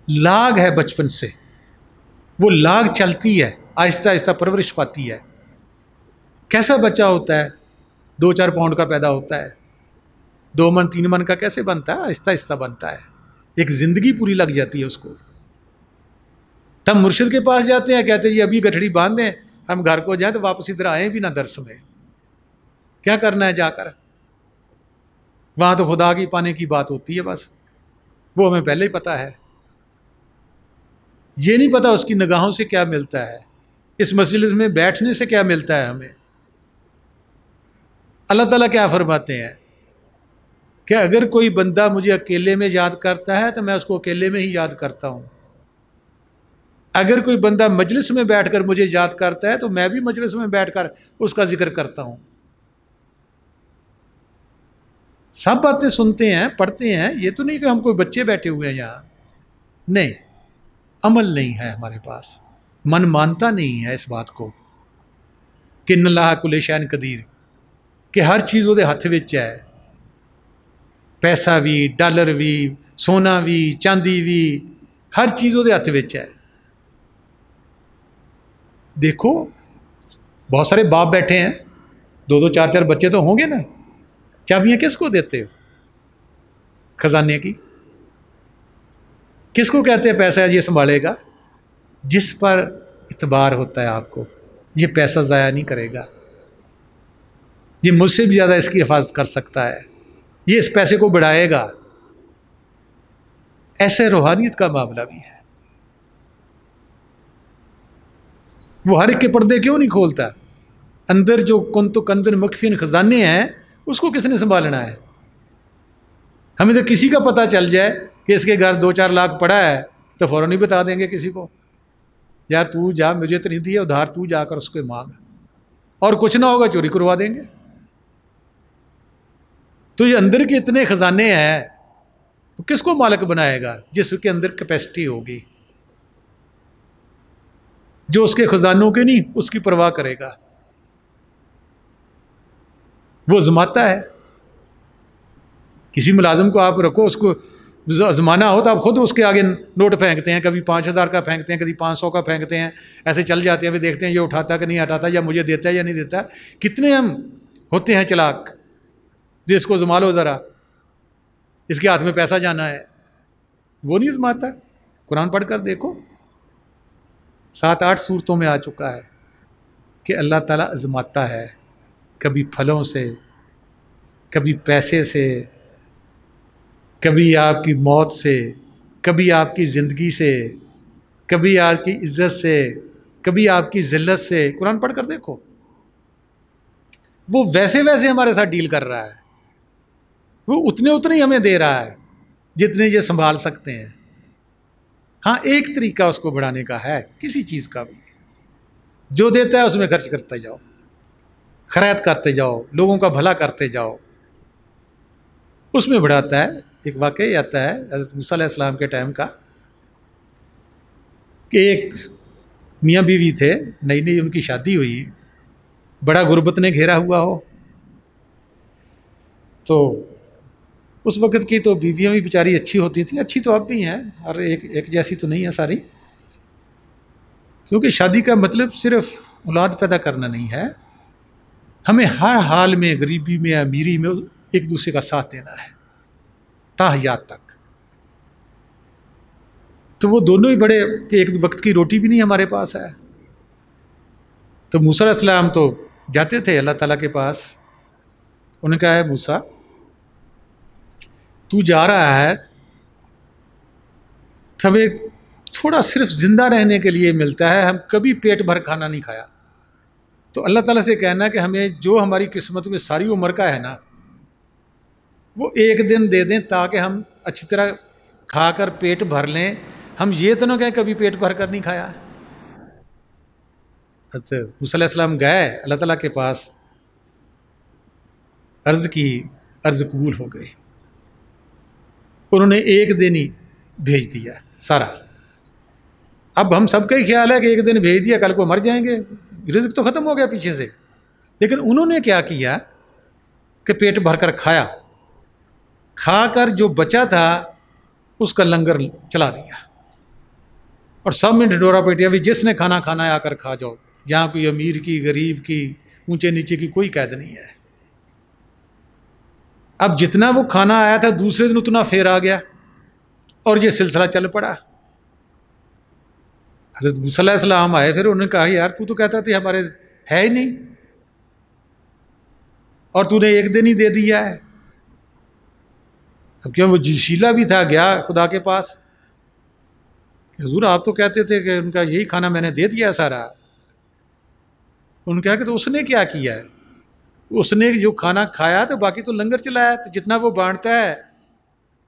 لاگ ہے بچپن سے، وہ لاگ چلتی ہے، آہستہ آہستہ پرورش پاتی ہے. کیسا بچہ ہوتا ہے؟ 2-4 پاؤنڈ کا پیدا ہوتا ہے، 2 من 3 من کا کیسے بنتا ہے؟ آہستہ آہستہ بنتا ہے. ایک زندگی پوری لگ جاتی ہے اس کو. تب مرشد کے پاس جاتے ہیں، کہتے ہیں جی ابھی گٹھڑی باندھ دیں، ہم گھر کو جائیں تو واپس ادھر آئیں بھی نہ درس میں. کیا کرنا ہے جا کر؟ وہاں تو خدا کی پانے کی بات ہوتی ہے بس، وہ ہمیں پہلے ہی پتہ ہے. یہ نہیں پتہ اس کی نگاہوں سے کیا ملتا ہے، اس مجلس میں بیٹھنے سے کیا ملتا ہے ہمیں. اللہ تعالیٰ کیا فرماتے ہیں کہ اگر کوئی بندہ مجھے اکیلے میں یاد کرتا ہے تو میں اس کو اکیلے میں ہی یاد کرتا ہوں. اگر کوئی بندہ مجلس میں بیٹھ کر مجھے یاد کرتا ہے تو میں بھی مجلس میں بیٹھ کر اس کا ذکر کرتا ہوں. سب باتیں سنتے ہیں، پڑھتے ہیں، یہ تو نہیں کہ ہم کوئی بچے بیٹھے ہوئے ہیں یہاں. نہیں، عمل نہیں ہے ہمارے پاس، من مانتا نہیں ہے اس بات کو کہ ان اللہ کل شیء قدیر، کہ ہر چیز وہ ہاتھ وچ ہے. پیسہ بھی، ڈالر بھی، سونا بھی، چاندی بھی، ہر چیز وہ ہاتھ وچ ہے. دیکھو بہت سارے باپ بیٹھے ہیں، 2-2 4-4 بچے تو ہوں گے نا. چابیاں کس کو دیتے ہو؟ خزانے کی. کس کو کہتے ہیں پیسہ یہ سنبھالے گا؟ جس پر اعتبار ہوتا ہے آپ کو، یہ پیسہ ضائع نہیں کرے گا، یہ مجھ سے بھی زیادہ اس کی حفاظت کر سکتا ہے، یہ اس پیسے کو بڑھائے گا. ایسے روحانیت کا معاملہ بھی ہے. وہ ہر ایک کے پردے کیوں نہیں کھولتا؟ اندر جو کنت کنز مخفی خزانے ہیں اس کو کس نے سنبھالنا ہے؟ ہمیں تو کسی کا پتہ چل جائے کہ اس کے گھر 2-4 لاکھ پڑا ہے تو فوراً ہی بتا دیں گے کسی کو، یار تو جا، مجھے تو نہیں دیا ادھار، تو جا کر اس کو مانگ، اور کچھ نہ ہوگا چوری کروا دیں گے. تو یہ اندر کے اتنے خزانے ہیں، تو کس کو مالک بنائے گا؟ جس کے اندر کیپیسٹی ہوگی، جو اس کے خزانوں کے نہیں اس کی پرواہ کرے گا، وہ آزماتا ہے. کسی ملازم کو آپ رکھو، اس کو آزمانا ہو تو آپ خود اس کے آگے نوٹ پھینکتے ہیں، کبھی 5,000 کا پھینکتے ہیں، کبھی 500 کا پھینکتے ہیں، ایسے چل جاتے ہیں. پھر دیکھتے ہیں یہ اٹھاتا کہ نہیں ہٹاتا، یا مجھے دیتا ہے یا نہیں دیتا. کتنے ہم ہوتے ہیں چلاک، جو اس کو آزما لو ذرا، اس کے ہاتھ میں پیسہ جانا ہے. وہ نہیں آزماتا. قرآن پڑھ کر دیکھو، 7-8 صورتوں میں آ چکا ہے کہ اللہ تعالیٰ آزماتا ہے، کبھی پھلوں سے، کبھی پیسے سے، کبھی آپ کی موت سے، کبھی آپ کی زندگی سے، کبھی آپ کی عزت سے، کبھی آپ کی ذلت سے. قرآن پڑھ کر دیکھو، وہ ویسے ویسے ہمارے ساتھ ڈیل کر رہا ہے، وہ اتنے ہی ہمیں دے رہا ہے جتنے یہ سنبھال سکتے ہیں. ہاں ایک طریقہ اس کو بڑھانے کا ہے، کسی چیز کا بھی جو دیتا ہے اس میں خرچ کرتے جاؤ، خیرات کرتے جاؤ، لوگوں کا بھلا کرتے جاؤ، اس میں بڑھاتا ہے. ایک واقعہ آتا ہے حضرت موسیٰ علیہ السلام کے ٹائم کا، کہ ایک میاں بیوی تھے، نئی نئی ان کی شادی ہوئی، بڑا غربت نے گھیرا ہوا ہو. تو اس وقت کی تو بیویاں بھی بیچاری اچھی ہوتی تھیں، اچھی تو اب بھی ہیں، ہر ایک جیسی تو نہیں ہے ساری، کیونکہ شادی کا مطلب صرف اولاد پیدا کرنا نہیں ہے، ہمیں ہر حال میں، غریبی میں، امیری میں ایک دوسرے کا ساتھ دینا ہے تا حیات تک. تو وہ دونوں ہی بڑے کہ ایک وقت کی روٹی بھی نہیں ہمارے پاس ہے، تو موسیٰ علیہ السلام تو جاتے تھے اللہ تعالیٰ کے پاس. انہوں نے کہا ہے موسیٰ تو جا رہا ہے، ہمیں تھوڑا صرف زندہ رہنے کے لیے ملتا ہے، ہم کبھی پیٹ بھر کھانا نہیں کھایا. تو اللہ تعالیٰ سے کہنا کہ ہمیں جو ہماری قسمت میں ساری عمر کا ہے نا وہ ایک دن دے دیں تاکہ ہم اچھی طرح کھا کر پیٹ بھر لیں. ہم یہ تو نہ کہیں کبھی پیٹ بھر کر نہیں کھایا. موسیٰ علیہ السلام گئے اللہ تعالیٰ کے پاس، عرض کی، عرض قبول ہو گئی. انہوں نے ایک دن ہی بھیج دیا سارا. اب ہم سب کا ہی خیال ہے کہ ایک دن بھیج دیا کل کو مر جائیں گے، رزق تو ختم ہو گیا پیچھے سے. لیکن انہوں نے کیا کیا کہ پیٹ بھر کر کھایا، کھا کر جو بچا تھا اس کا لنگر چلا دیا اور سب میں ڈھڈورا پیٹیا بھی جس نے کھانا کھانا ہے آ کر کھا جاؤ. یہاں کوئی امیر کی، غریب کی، اونچے نیچے کی کوئی قید نہیں ہے. اب جتنا وہ کھانا آیا تھا دوسرے دن اتنا پھر آ گیا اور یہ سلسلہ چل پڑا. حضرت موسیٰ علیہ السلام آئے، پھر انہوں نے کہا یار تو کہتا تھا ہمارے ہے ہی نہیں اور تو نے ایک دن ہی دے دیا ہے. اب کیوں وہ جوشیلا بھی تھا، گیا خدا کے پاس کہ حضور آپ تو کہتے تھے کہ ان کا یہی کھانا میں نے دے دیا سارا. ان کہا کہ تو اس نے کیا کیا ہے؟ اس نے جو کھانا کھایا تو باقی تو لنگر چلایا، تو جتنا وہ بانٹتا ہے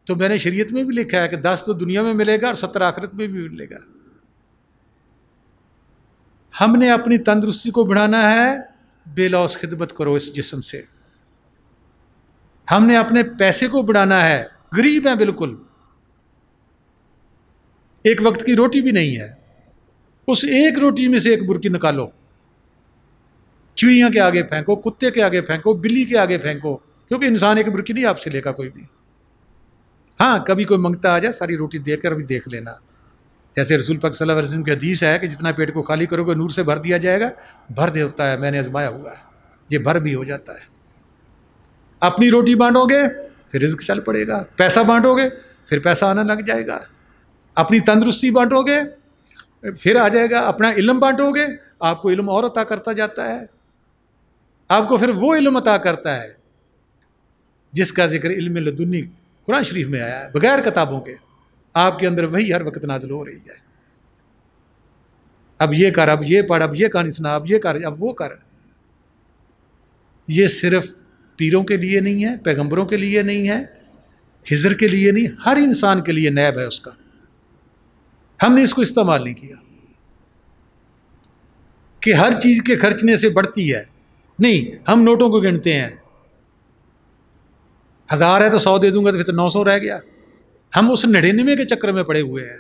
تو میں نے شریعت میں بھی لکھا ہے کہ 10 تو دنیا میں ملے گا اور 70 آخرت میں بھی ملے گا. ہم نے اپنی تندرستی کو بڑھانا ہے، بے لوث خدمت کرو اس جسم سے. ہم نے اپنے پیسے کو بڑھانا ہے، غریب ہیں بالکل، ایک وقت کی روٹی بھی نہیں ہے، اس ایک روٹی میں سے ایک برکی نکالو، چڑیاں کے آگے پھینکو، کتے کے آگے پھینکو، بلی کے آگے پھینکو، کیونکہ انسان ایک برکی نہیں آپ سے لے گا کوئی بھی. ہاں کبھی کوئی منگتا آ جائے ساری روٹی دے کر بھی دیکھ لینا. جیسے رسول پاک صلی اللہ علیہ وسلم کی حدیث ہے کہ جتنا پیٹ کو خالی کرو گے نور سے بھر دیا جائے گا. بھر دے ہوتا ہے، میں نے آزمایا ہوا ہے، یہ بھر بھی ہو جاتا ہے. اپنی روٹی بانٹو گے پھر رزق چل پڑے گا، پیسہ بانٹو گے پھر پیسہ آنا لگ جائے گا. اپنی تندرستی بانٹو گے پھر آ جائے گا. اپنا علم بانٹو گے آپ کو علم اور عطا کرتا جاتا ہے. آپ کو پھر وہ علم عطا کرتا ہے جس کا ذکر علم لدنی قرآن شریف میں آیا ہے، بغیر کتابوں کے آپ کے اندر وہی ہر وقت نازل ہو رہی ہے. اب یہ کر، اب یہ پڑھ، اب یہ کہانی سنا، اب یہ کر، اب وہ کر. یہ صرف پیروں کے لیے نہیں ہے، پیغمبروں کے لیے نہیں ہے، خضر کے لیے نہیں، ہر انسان کے لیے نیب ہے اس کا. ہم نے اس کو استعمال نہیں کیا کہ ہر چیز کے خرچنے سے بڑھتی ہے. نہیں، ہم نوٹوں کو گنتے ہیں، 1000 ہے تو 100 دے دوں گا تو پھر تو 900 رہ گیا. ہم اس 99 کے چکر میں پڑے ہوئے ہیں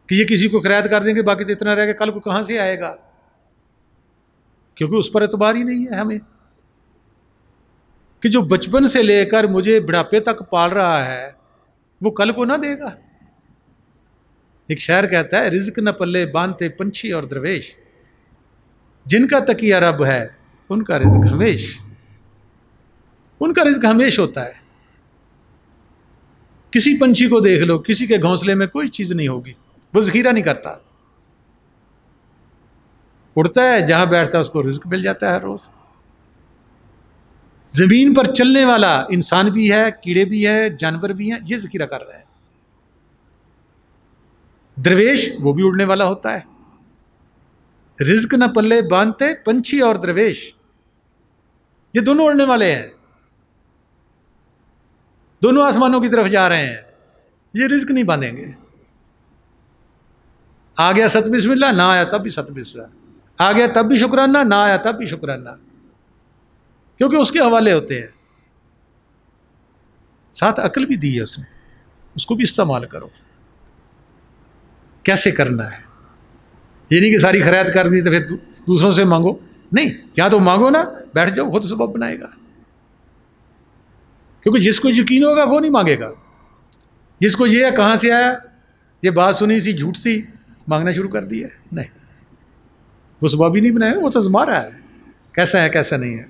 کہ یہ کسی کو قرائت کر دیں گے باقی تو اتنا رہ گیا، کل کو کہاں سے آئے گا؟ کیونکہ اس پر اعتبار ہی نہیں ہے ہمیں کہ جو بچپن سے لے کر مجھے بڑھاپے تک پال رہا ہے وہ کل کو نہ دے گا. ایک شاعر کہتا ہے رزق نہ پلے باندھتے پنچھی اور درویش، جن کا تکیہ رب ہے ان کا رزق ہمیش. ان کا رزق ہمیش ہوتا ہے. کسی پنچھی کو دیکھ لو، کسی کے گھونسلے میں کوئی چیز نہیں ہوگی، وہ ذخیرہ نہیں کرتا، اڑتا ہے جہاں بیٹھتا ہے اس کو رزق مل جاتا ہے ہر روز. زمین پر چلنے والا انسان بھی ہے، کیڑے بھی ہیں، جانور بھی ہیں، یہ ذخیرہ کر رہے ہیں. درویش وہ بھی اڑنے والا ہوتا ہے. رزق نہ پلے باندھتے پنچھی اور درویش، یہ دونوں اڑنے والے ہیں، دونوں آسمانوں کی طرف جا رہے ہیں. یہ رزق نہیں باندھیں گے. آ گیا ست بسم اللہ، نہ آیا تب بھی ست بسم اللہ، آ گیا تب بھی شکرانہ، نہ آیا تب بھی شکرانہ، کیونکہ اس کے حوالے ہوتے ہیں. ساتھ عقل بھی دی ہے اس نے، اس کو بھی استعمال کرو. کیسے کرنا ہے؟ یہ نہیں کہ ساری خیرات کر دی تو پھر دوسروں سے مانگو. نہیں، یا تو مانگو نا، بیٹھ جاؤ، خود سبب بنائے گا. کیونکہ جس کو یقین ہوگا وہ نہیں مانگے گا. جس کو یہ ہے کہاں سے آیا، یہ بات سنی سی جھوٹ سی، مانگنا شروع کر دیا. نہیں، وہ سبب ہی نہیں بنائے گا، وہ تو آزما رہا ہے کیسا ہے کیسا نہیں ہے.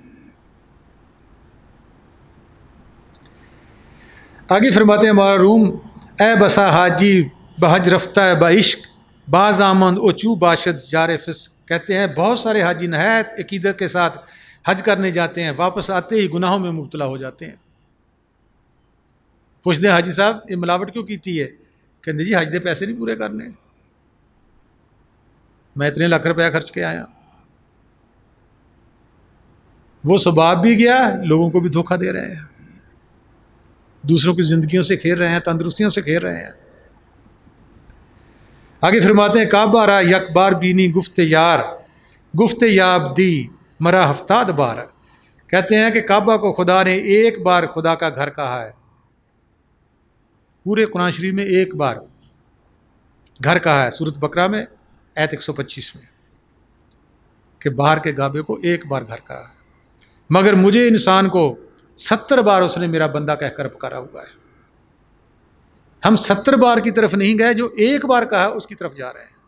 آگے فرماتے ہیں ہمارا روم، اے بسا حاجی بحج رفتہ بعشق، باز آمند اوچو باشد یار فس کہتے ہیں بہت سارے حاجی نہایت عقیدت کے ساتھ حج کرنے جاتے ہیں، واپس آتے ہی گناہوں میں مبتلا ہو جاتے ہیں۔ پوچھتے ہیں حاجی صاحب یہ ملاوٹ کیوں کیتی ہے؟ کہتے جی حج دے پیسے نہیں پورے کرنے، میں اتنے لاکھ روپیہ خرچ کے آیا۔ وہ ثواب بھی گیا، لوگوں کو بھی دھوکہ دے رہے ہیں، دوسروں کی زندگیوں سے کھیل رہے ہیں، تندرستیوں سے کھیل رہے ہیں۔ آگے فرماتے ہیں کعبہ را یک بار بینی گفت یار، گفت یاب دی مرا ہفتاد بار۔ کہتے ہیں کہ کعبہ کو خدا نے ایک بار خدا کا گھر کہا ہے، پورے قرآن شریف میں ایک بار گھر کہا ہے، سورۃ بقرہ میں آیت 125 میں، کہ باہر کے کعبے کو ایک بار گھر کہا ہے، مگر مجھے انسان کو 70 بار اس نے میرا بندہ کہہ کر پکارا ہوا ہے۔ ہم 70 بار کی طرف نہیں گئے، جو ایک بار کہا اس کی طرف جا رہے ہیں،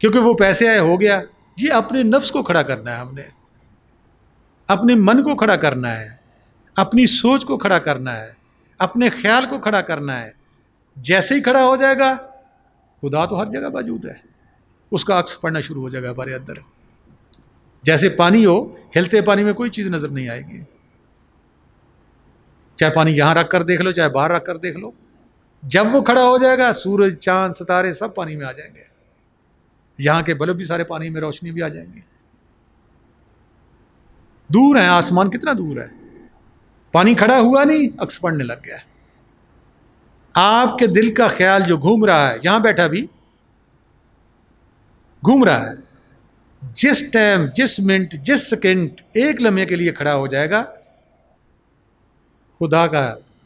کیونکہ وہ پیسے آئے ہو گیا۔ یہ اپنے نفس کو کھڑا کرنا ہے، ہم نے اپنے من کو کھڑا کرنا ہے، اپنی سوچ کو کھڑا کرنا ہے، اپنے خیال کو کھڑا کرنا ہے۔ جیسے ہی کھڑا ہو جائے گا، خدا تو ہر جگہ موجود ہے، اس کا عکس پڑنا شروع ہو جائے گا ہمارے اندر۔ جیسے پانی ہو، ہلتے پانی میں کوئی چیز نظر نہیں آئے گی، چاہے پانی یہاں رکھ کر دیکھ لو، چاہے باہر رکھ کر دیکھ لو۔ جب وہ کھڑا ہو جائے گا، سورج، چاند، ستارے سب پانی میں آ جائیں گے، یہاں کے بلب بھی سارے پانی میں، روشنی بھی آ جائیں گے۔ دور ہیں، آسمان کتنا دور ہے، پانی کھڑا ہوا نہیں، عکس پڑنے لگ گیا۔ آپ کے دل کا خیال جو گھوم رہا ہے، یہاں بیٹھا بھی گھوم رہا ہے، جس ٹائم، جس منٹ، جس سیکنڈ، ایک لمحے کے لیے کھڑا ہو جائے گا، خدا کا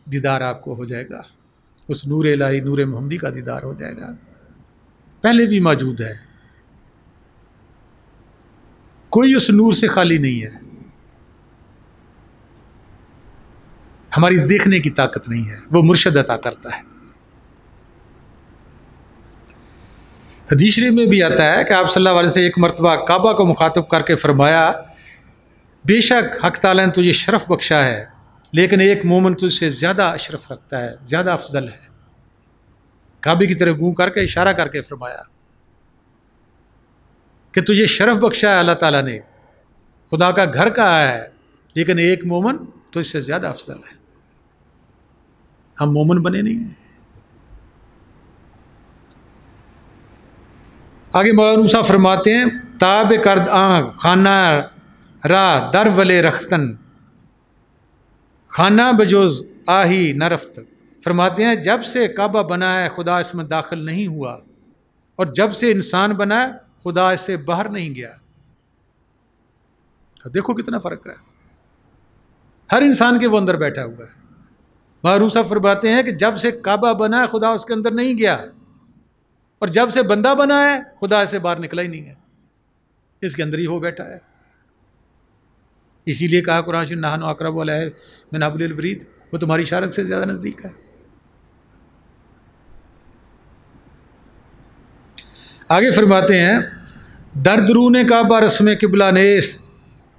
دیدار آپ کو ہو جائے گا، اس نور الہی، نور محمدی کا دیدار ہو جائے گا۔ پہلے بھی موجود ہے، کوئی اس نور سے خالی نہیں ہے، ہماری دیکھنے کی طاقت نہیں ہے، وہ مرشد عطا کرتا ہے۔ حدیث شریف میں بھی آتا ہے کہ آپ صلی اللہ علیہ وسلم سے ایک مرتبہ کعبہ کو مخاطب کر کے فرمایا، بے شک حق تعالیٰ نے تجھے شرف بخشا ہے، لیکن ایک مومن تجھ سے زیادہ اشرف رکھتا ہے، زیادہ افضل ہے۔ کعبے کی طرف منہ کر کے اشارہ کر کے فرمایا کہ تجھے شرف بخشا ہے اللہ تعالیٰ نے، خدا کا گھر کہا ہے، لیکن ایک مومن تجھ سے زیادہ افضل ہے۔ ہم مومن بنے نہیں ہیں۔ آگے مولانا صاحب فرماتے ہیں تاب کرد آنکھ خانہ را در ولے رختن، خانہ بجوز آہی نہ رفت۔ فرماتے ہیں جب سے کعبہ بنا ہے خدا اس میں داخل نہیں ہوا، اور جب سے انسان بنا ہے خدا اس سے باہر نہیں گیا۔ دیکھو کتنا فرق ہے، ہر انسان کے وہ اندر بیٹھا ہوا ہے۔ مولانا صاحب فرماتے ہیں کہ جب سے کعبہ بنا ہے خدا اس کے اندر نہیں گیا، اور جب سے بندہ بنا ہے خدا اسے باہر نکلا ہی نہیں ہے، اس کے اندر ہی ہو بیٹھا ہے۔ اسی لیے کہا قرآن شریف نحن اقرب الیہ من حبل الورید، وہ تمہاری اشارت سے زیادہ نزدیک ہے۔ آگے فرماتے ہیں دردرون کعبہ رسم قبلہ نیست،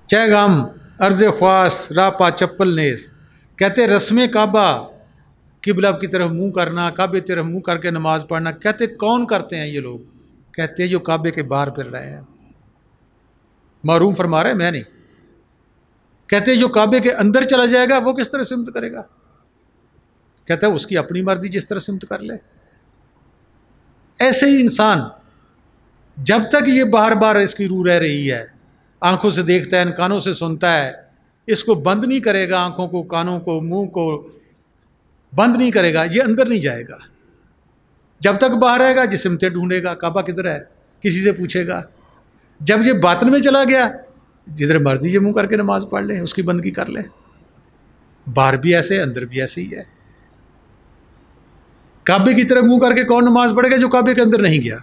چہ غم عرض خواص را پا چپل نیست۔ کہتے رسم کعبہ، قبلہ کی طرف منہ کرنا، کعبے کی طرف منہ کر کے نماز پڑھنا، کہتے کون کرتے ہیں یہ لوگ؟ کہتے ہیں جو کعبے کے باہر پھر رہے ہیں۔ معروف فرما رہے ہیں، میں نہیں۔ کہتے ہیں جو کعبے کے اندر چلا جائے گا وہ کس طرح سمت کرے گا؟ کہتا ہے اس کی اپنی مرضی، جس طرح سمت کر لے۔ ایسے ہی انسان جب تک یہ بار بار اس کی روح رہ رہی ہے، آنکھوں سے دیکھتا ہے، کانوں سے سنتا ہے، اس کو بند نہیں کرے گا، آنکھوں کو، کانوں کو، منہ کو بند نہیں کرے گا، یہ اندر نہیں جائے گا۔ جب تک باہر رہے گا جس سمتیں ڈھونڈے گا، کعبہ کدھر ہے کسی سے پوچھے گا۔ جب یہ باطن میں چلا گیا، جدھر مرضی یہ منہ کر کے نماز پڑھ لے، اس کی بندگی کر لے۔ باہر بھی ایسے، اندر بھی ایسے ہی ہے۔ کعبے کی طرف منہ کر کے کون نماز پڑھے گا؟ جو کعبے کے اندر نہیں گیا۔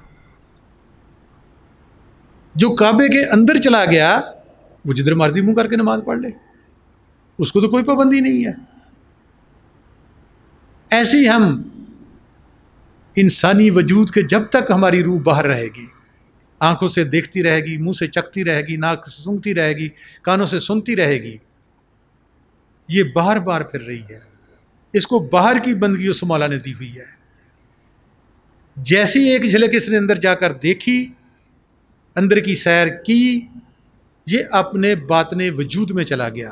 جو کعبے کے اندر چلا گیا وہ جدھر مرضی منہ کر کے نماز پڑھ لے، اس کو تو کوئی پابندی نہیں ہے۔ ایسے ہی ہم انسانی وجود کے جب تک ہماری روح باہر رہے گی، آنکھوں سے دیکھتی رہے گی، منہ سے چکھتی رہے گی، ناک سے سونگھتی رہے گی، کانوں سے سنتی رہے گی، یہ باہر باہر پھر رہی ہے۔ اس کو باہر کی بندگی اس مولا نے دی ہوئی ہے۔ جیسی ایک جھلک اس نے اندر جا کر دیکھی، اندر کی سیر کی، یہ اپنے باطن وجود میں چلا گیا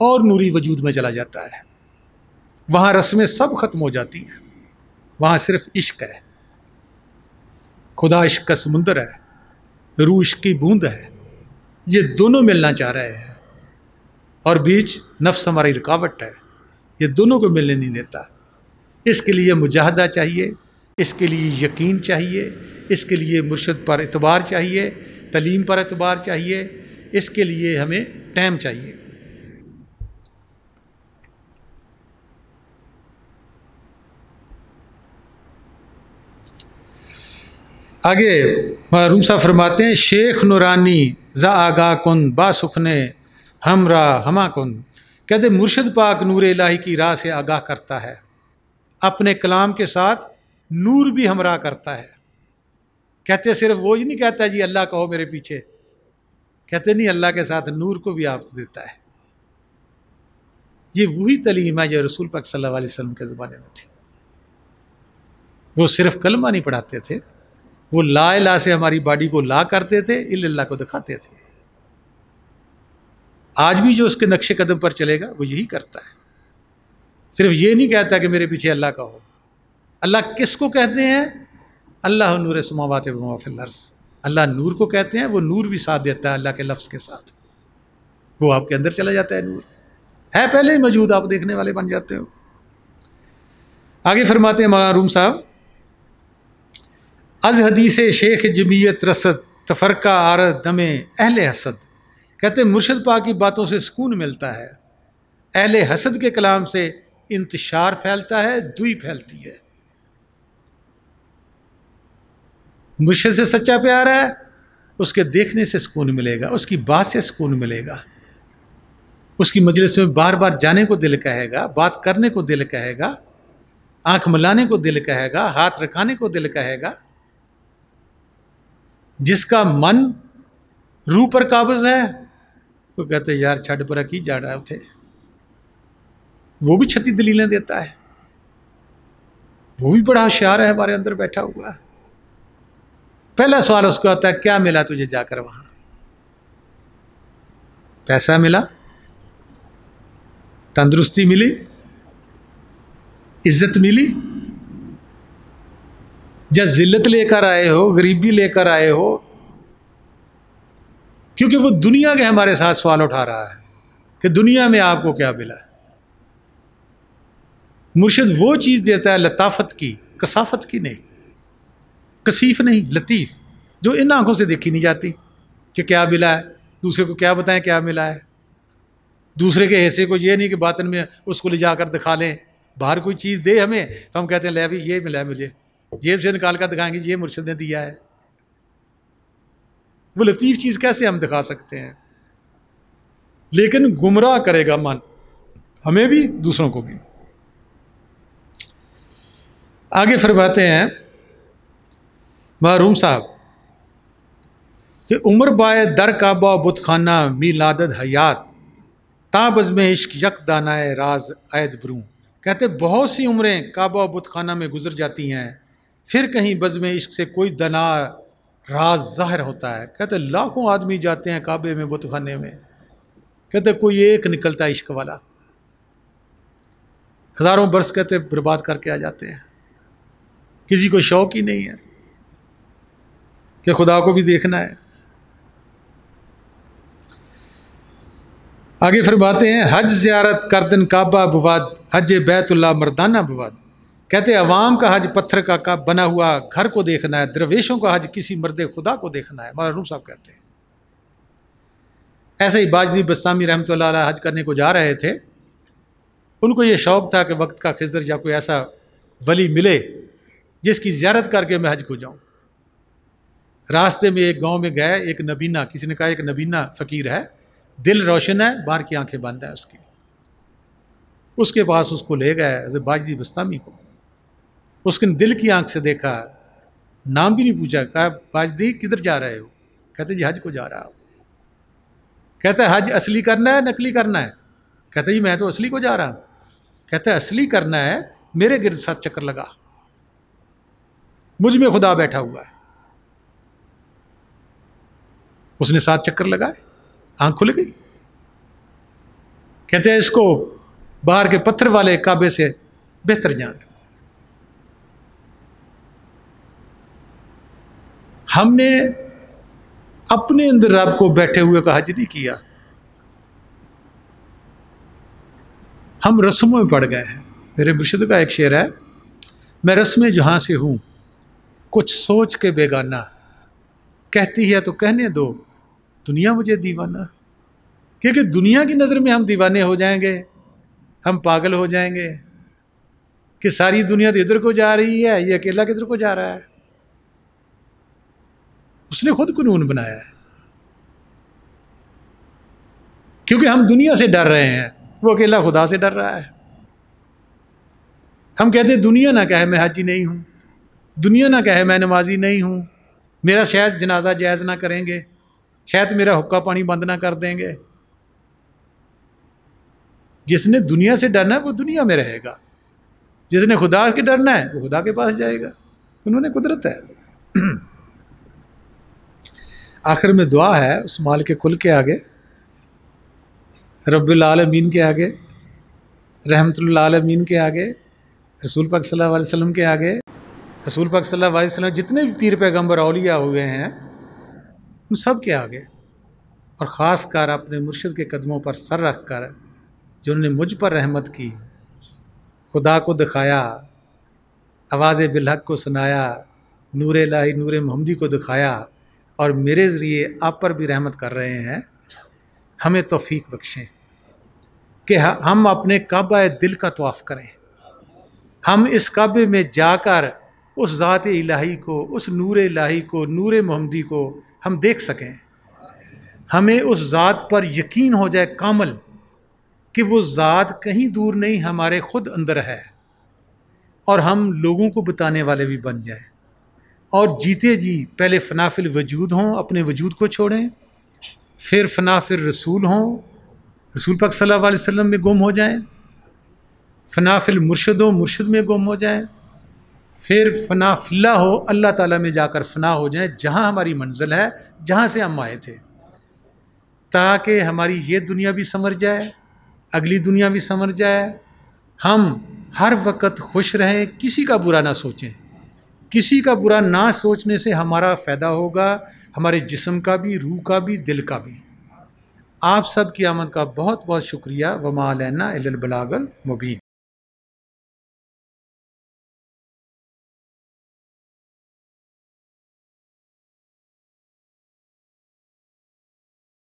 اور نوری وجود میں چلا جاتا ہے۔ وہاں رسمیں سب ختم ہو جاتی ہیں، وہاں صرف عشق ہے، خدا عشق کا سمندر ہے، روح عشق کی بوند ہے، یہ دونوں ملنا چاہ رہے ہیں، اور بیچ نفس ہماری رکاوٹ ہے، یہ دونوں کو ملنے نہیں دیتا۔ اس کے لیے مجاہدہ چاہیے، اس کے لیے یقین چاہیے، اس کے لیے مرشد پر اعتبار چاہیے، تعلیم پر اعتبار چاہیے، اس کے لیے ہمیں ٹائم چاہیے۔ آگے روم صاحب فرماتے ہیں، شیخ نورانی ز آگاہ کن با سخنے ہمراہ ہما کن، کہتے مرشد پاک نور الہی کی راہ سے آگاہ کرتا ہے، اپنے کلام کے ساتھ نور بھی ہمراہ کرتا ہے۔ کہتے صرف وہ ہی نہیں کہتا جی اللہ کہو میرے پیچھے، کہتے نہیں، اللہ کے ساتھ نور کو بھی آپ کو دیتا ہے۔ یہ وہی تعلیم ہے جو رسول پاک صلی اللہ علیہ وسلم کے زمانے میں تھی۔ وہ صرف کلمہ نہیں پڑھاتے تھے، وہ لا الہ سے ہماری باڈی کو لا کرتے تھے، الا اللہ کو دکھاتے تھے۔ آج بھی جو اس کے نقش قدم پر چلے گا وہ یہی کرتا ہے، صرف یہ نہیں کہتا کہ میرے پیچھے اللہ کا ہو۔ اللہ کس کو کہتے ہیں؟ اللہ نور السماوات و ما فی الارض، اللہ نور کو کہتے ہیں، وہ نور بھی ساتھ دیتا ہے اللہ کے لفظ کے ساتھ، وہ آپ کے اندر چلا جاتا ہے، نور ہے پہلے ہی موجود، آپ دیکھنے والے بن جاتے ہو۔ آگے فرماتے ہیں مولانا روم صاحب، از حدیث شیخ جمیت رسد تفرقہ آرد دم اہل حسد، کہتے ہیں مرشد پاک کی باتوں سے سکون ملتا ہے، اہل حسد کے کلام سے انتشار پھیلتا ہے، دوئی پھیلتی ہے۔ مرشد سے سچا پیار ہے، اس کے دیکھنے سے سکون ملے گا، اس کی بات سے سکون ملے گا، اس کی مجلس میں بار بار جانے کو دل کہے گا، بات کرنے کو دل کہے گا، آنکھ ملانے کو دل کہے گا، ہاتھ رکھانے کو دل کہے گا۔ جس کا من روح پر قابض ہے وہ کہتے ہیں یار چھڈ پر کی جا رہا تھے، وہ بھی 36 دلیلیں دیتا ہے، وہ بھی بڑا ہوشیار ہے، ہمارے اندر بیٹھا ہوا ہے۔ پہلا سوال اس کو آتا ہے کیا ملا تجھے جا کر وہاں؟ پیسہ ملا، تندرستی ملی، عزت ملی، یا ذلت لے کر آئے ہو، غریبی لے کر آئے ہو؟ کیونکہ وہ دنیا کے ہمارے ساتھ سوال اٹھا رہا ہے کہ دنیا میں آپ کو کیا ملا۔ مرشد وہ چیز دیتا ہے لطافت کی، کثافت کی نہیں، کثیف نہیں، لطیف، جو ان آنکھوں سے دیکھی نہیں جاتی کہ کیا ملا ہے، دوسرے کو کیا بتائیں کیا ملا ہے، دوسرے کے حصے کو یہ نہیں کہ باطن میں اس کو لے جا کر دکھا لیں، باہر کوئی چیز دے ہمیں تو ہم کہتے ہیں لے بھی یہ ملا ہے مجھے، جیب سے نکال کر دکھائیں گے یہ مرشد نے دیا ہے۔ وہ لطیف چیز کیسے ہم دکھا سکتے ہیں؟ لیکن گمراہ کرے گا من، ہمیں بھی دوسروں کو بھی۔ آگے فرماتے ہیں محروم صاحب کہ عمر بائے در کعبہ بت خانہ میلادت حیات تا بزم عشق یک دانائے راز عید بروں، کہتے بہت سی عمریں کعبہ بت خانہ میں گزر جاتی ہیں، پھر کہیں بزم عشق سے کوئی دنا راز ظاہر ہوتا ہے۔ کہتے لاکھوں آدمی جاتے ہیں کعبے میں، بت خانے میں، کہتے کوئی ایک نکلتا عشق والا، ہزاروں برس کہتے برباد کر کے آ جاتے ہیں، کسی کو شوق ہی نہیں ہے کہ خدا کو بھی دیکھنا ہے۔ آگے فرماتے ہیں حج زیارت کردن کعبہ بواد حج بیت اللہ مردانہ بواد، کہتے عوام کا حج پتھر کا بنا ہوا گھر کو دیکھنا ہے، درویشوں کا حج کسی مرد خدا کو دیکھنا ہے، محروم صاحب کہتے ہیں۔ ایسے ہی باجوی بستامی رحمۃ اللہ علیہ حج کرنے کو جا رہے تھے، ان کو یہ شوق تھا کہ وقت کا خضر یا کوئی ایسا ولی ملے جس کی زیارت کر کے میں حج کو جاؤں۔ راستے میں ایک گاؤں میں گئے، ایک نبینہ، کسی نے کہا ایک نبینہ فقیر ہے، دل روشن ہے، باہر کی آنکھیں بند ہیں اس کے پاس اس کو لے گئے حضرت باجوی بستامی کو، اس کے دل کی آنکھ سے دیکھا، نام بھی نہیں پوچھا، کہا باجدی کدھر جا رہے ہو؟ کہتے جی حج کو جا رہا ہوں۔ کہتا ہے حج اصلی کرنا ہے نقلی کرنا ہے؟ کہتے جی میں تو اصلی کو جا رہا ہوں۔ کہتا ہے اصلی کرنا ہے، میرے گرد 7 چکر لگا، مجھ میں خدا بیٹھا ہوا ہے۔ اس نے 7 چکر لگائے، آنکھ کھل گئی۔ کہتے ہیں اس کو باہر کے پتھر والے کعبے سے بہتر جان۔ ہم نے اپنے اندر رب کو بیٹھے ہوئے کا حج نہیں کیا، ہم رسموں میں پڑ گئے ہیں۔ میرے مرشد کا ایک شعر ہے، میں رسم جہاں سے ہوں کچھ سوچ کے بیگانہ، کہتی ہے تو کہنے دو دنیا مجھے دیوانہ۔ کیونکہ دنیا کی نظر میں ہم دیوانے ہو جائیں گے، ہم پاگل ہو جائیں گے کہ ساری دنیا تو ادھر کو جا رہی ہے، یہ اکیلا کدھر کو جا رہا ہے۔ اس نے خود قانون بنایا ہے، کیونکہ ہم دنیا سے ڈر رہے ہیں، وہ اکیلا خدا سے ڈر رہا ہے۔ ہم کہتے ہیں دنیا نہ کہے میں حاجی نہیں ہوں، دنیا نہ کہے میں نمازی نہیں ہوں، میرا شاید جنازہ جائز نہ کریں گے، شاید میرا حقہ پانی بند نہ کر دیں گے۔ جس نے دنیا سے ڈرنا ہے وہ دنیا میں رہے گا، جس نے خدا کے ڈرنا ہے وہ خدا کے پاس جائے گا، انہوں نے قدرت ہے۔ آخر میں دعا ہے اس مال کے کل کے آگے، رب العالمین کے آگے، رحمت للعالمین کے آگے، رسول پاک صلی اللہ علیہ وسلم کے آگے، رسول پاک صلی اللہ علیہ وسلم جتنے بھی پیر پیغمبر اولیاء ہوئے ہیں ان سب کے آگے، اور خاص کر اپنے مرشد کے قدموں پر سر رکھ کر جنہوں نے مجھ پر رحمت کی، خدا کو دکھایا، آواز بالحق کو سنایا، نور الہی نور محمدی کو دکھایا، اور میرے ذریعے آپ پر بھی رحمت کر رہے ہیں، ہمیں توفیق بخشیں کہ ہم اپنے کعبہ دل کا طواف کریں، ہم اس کعبے میں جا کر اس ذات الہی کو، اس نور الہی کو، نور محمدی کو ہم دیکھ سکیں، ہمیں اس ذات پر یقین ہو جائے کامل کہ وہ ذات کہیں دور نہیں، ہمارے خود اندر ہے، اور ہم لوگوں کو بتانے والے بھی بن جائیں، اور جیتے جی پہلے فنا فی الوجود ہوں، اپنے وجود کو چھوڑیں، پھر فنا فی الرسول ہوں، رسول پاک صلی اللہ علیہ وسلم میں گم ہو جائیں، فنا فی المرشد ہو، مرشد میں گم ہو جائیں، پھر فنا فی اللہ ہو، اللہ تعالیٰ میں جا کر فنا ہو جائیں، جہاں ہماری منزل ہے، جہاں سے ہم آئے تھے، تاکہ ہماری یہ دنیا بھی سنور جائے، اگلی دنیا بھی سنور جائے، ہم ہر وقت خوش رہیں، کسی کا برا نہ سوچیں۔ کسی کا برا نہ سوچنے سے ہمارا فائدہ ہوگا، ہمارے جسم کا بھی، روح کا بھی، دل کا بھی۔ آپ سب کی آمد کا بہت بہت شکریہ۔ وما علینا الا البلاغ المبین۔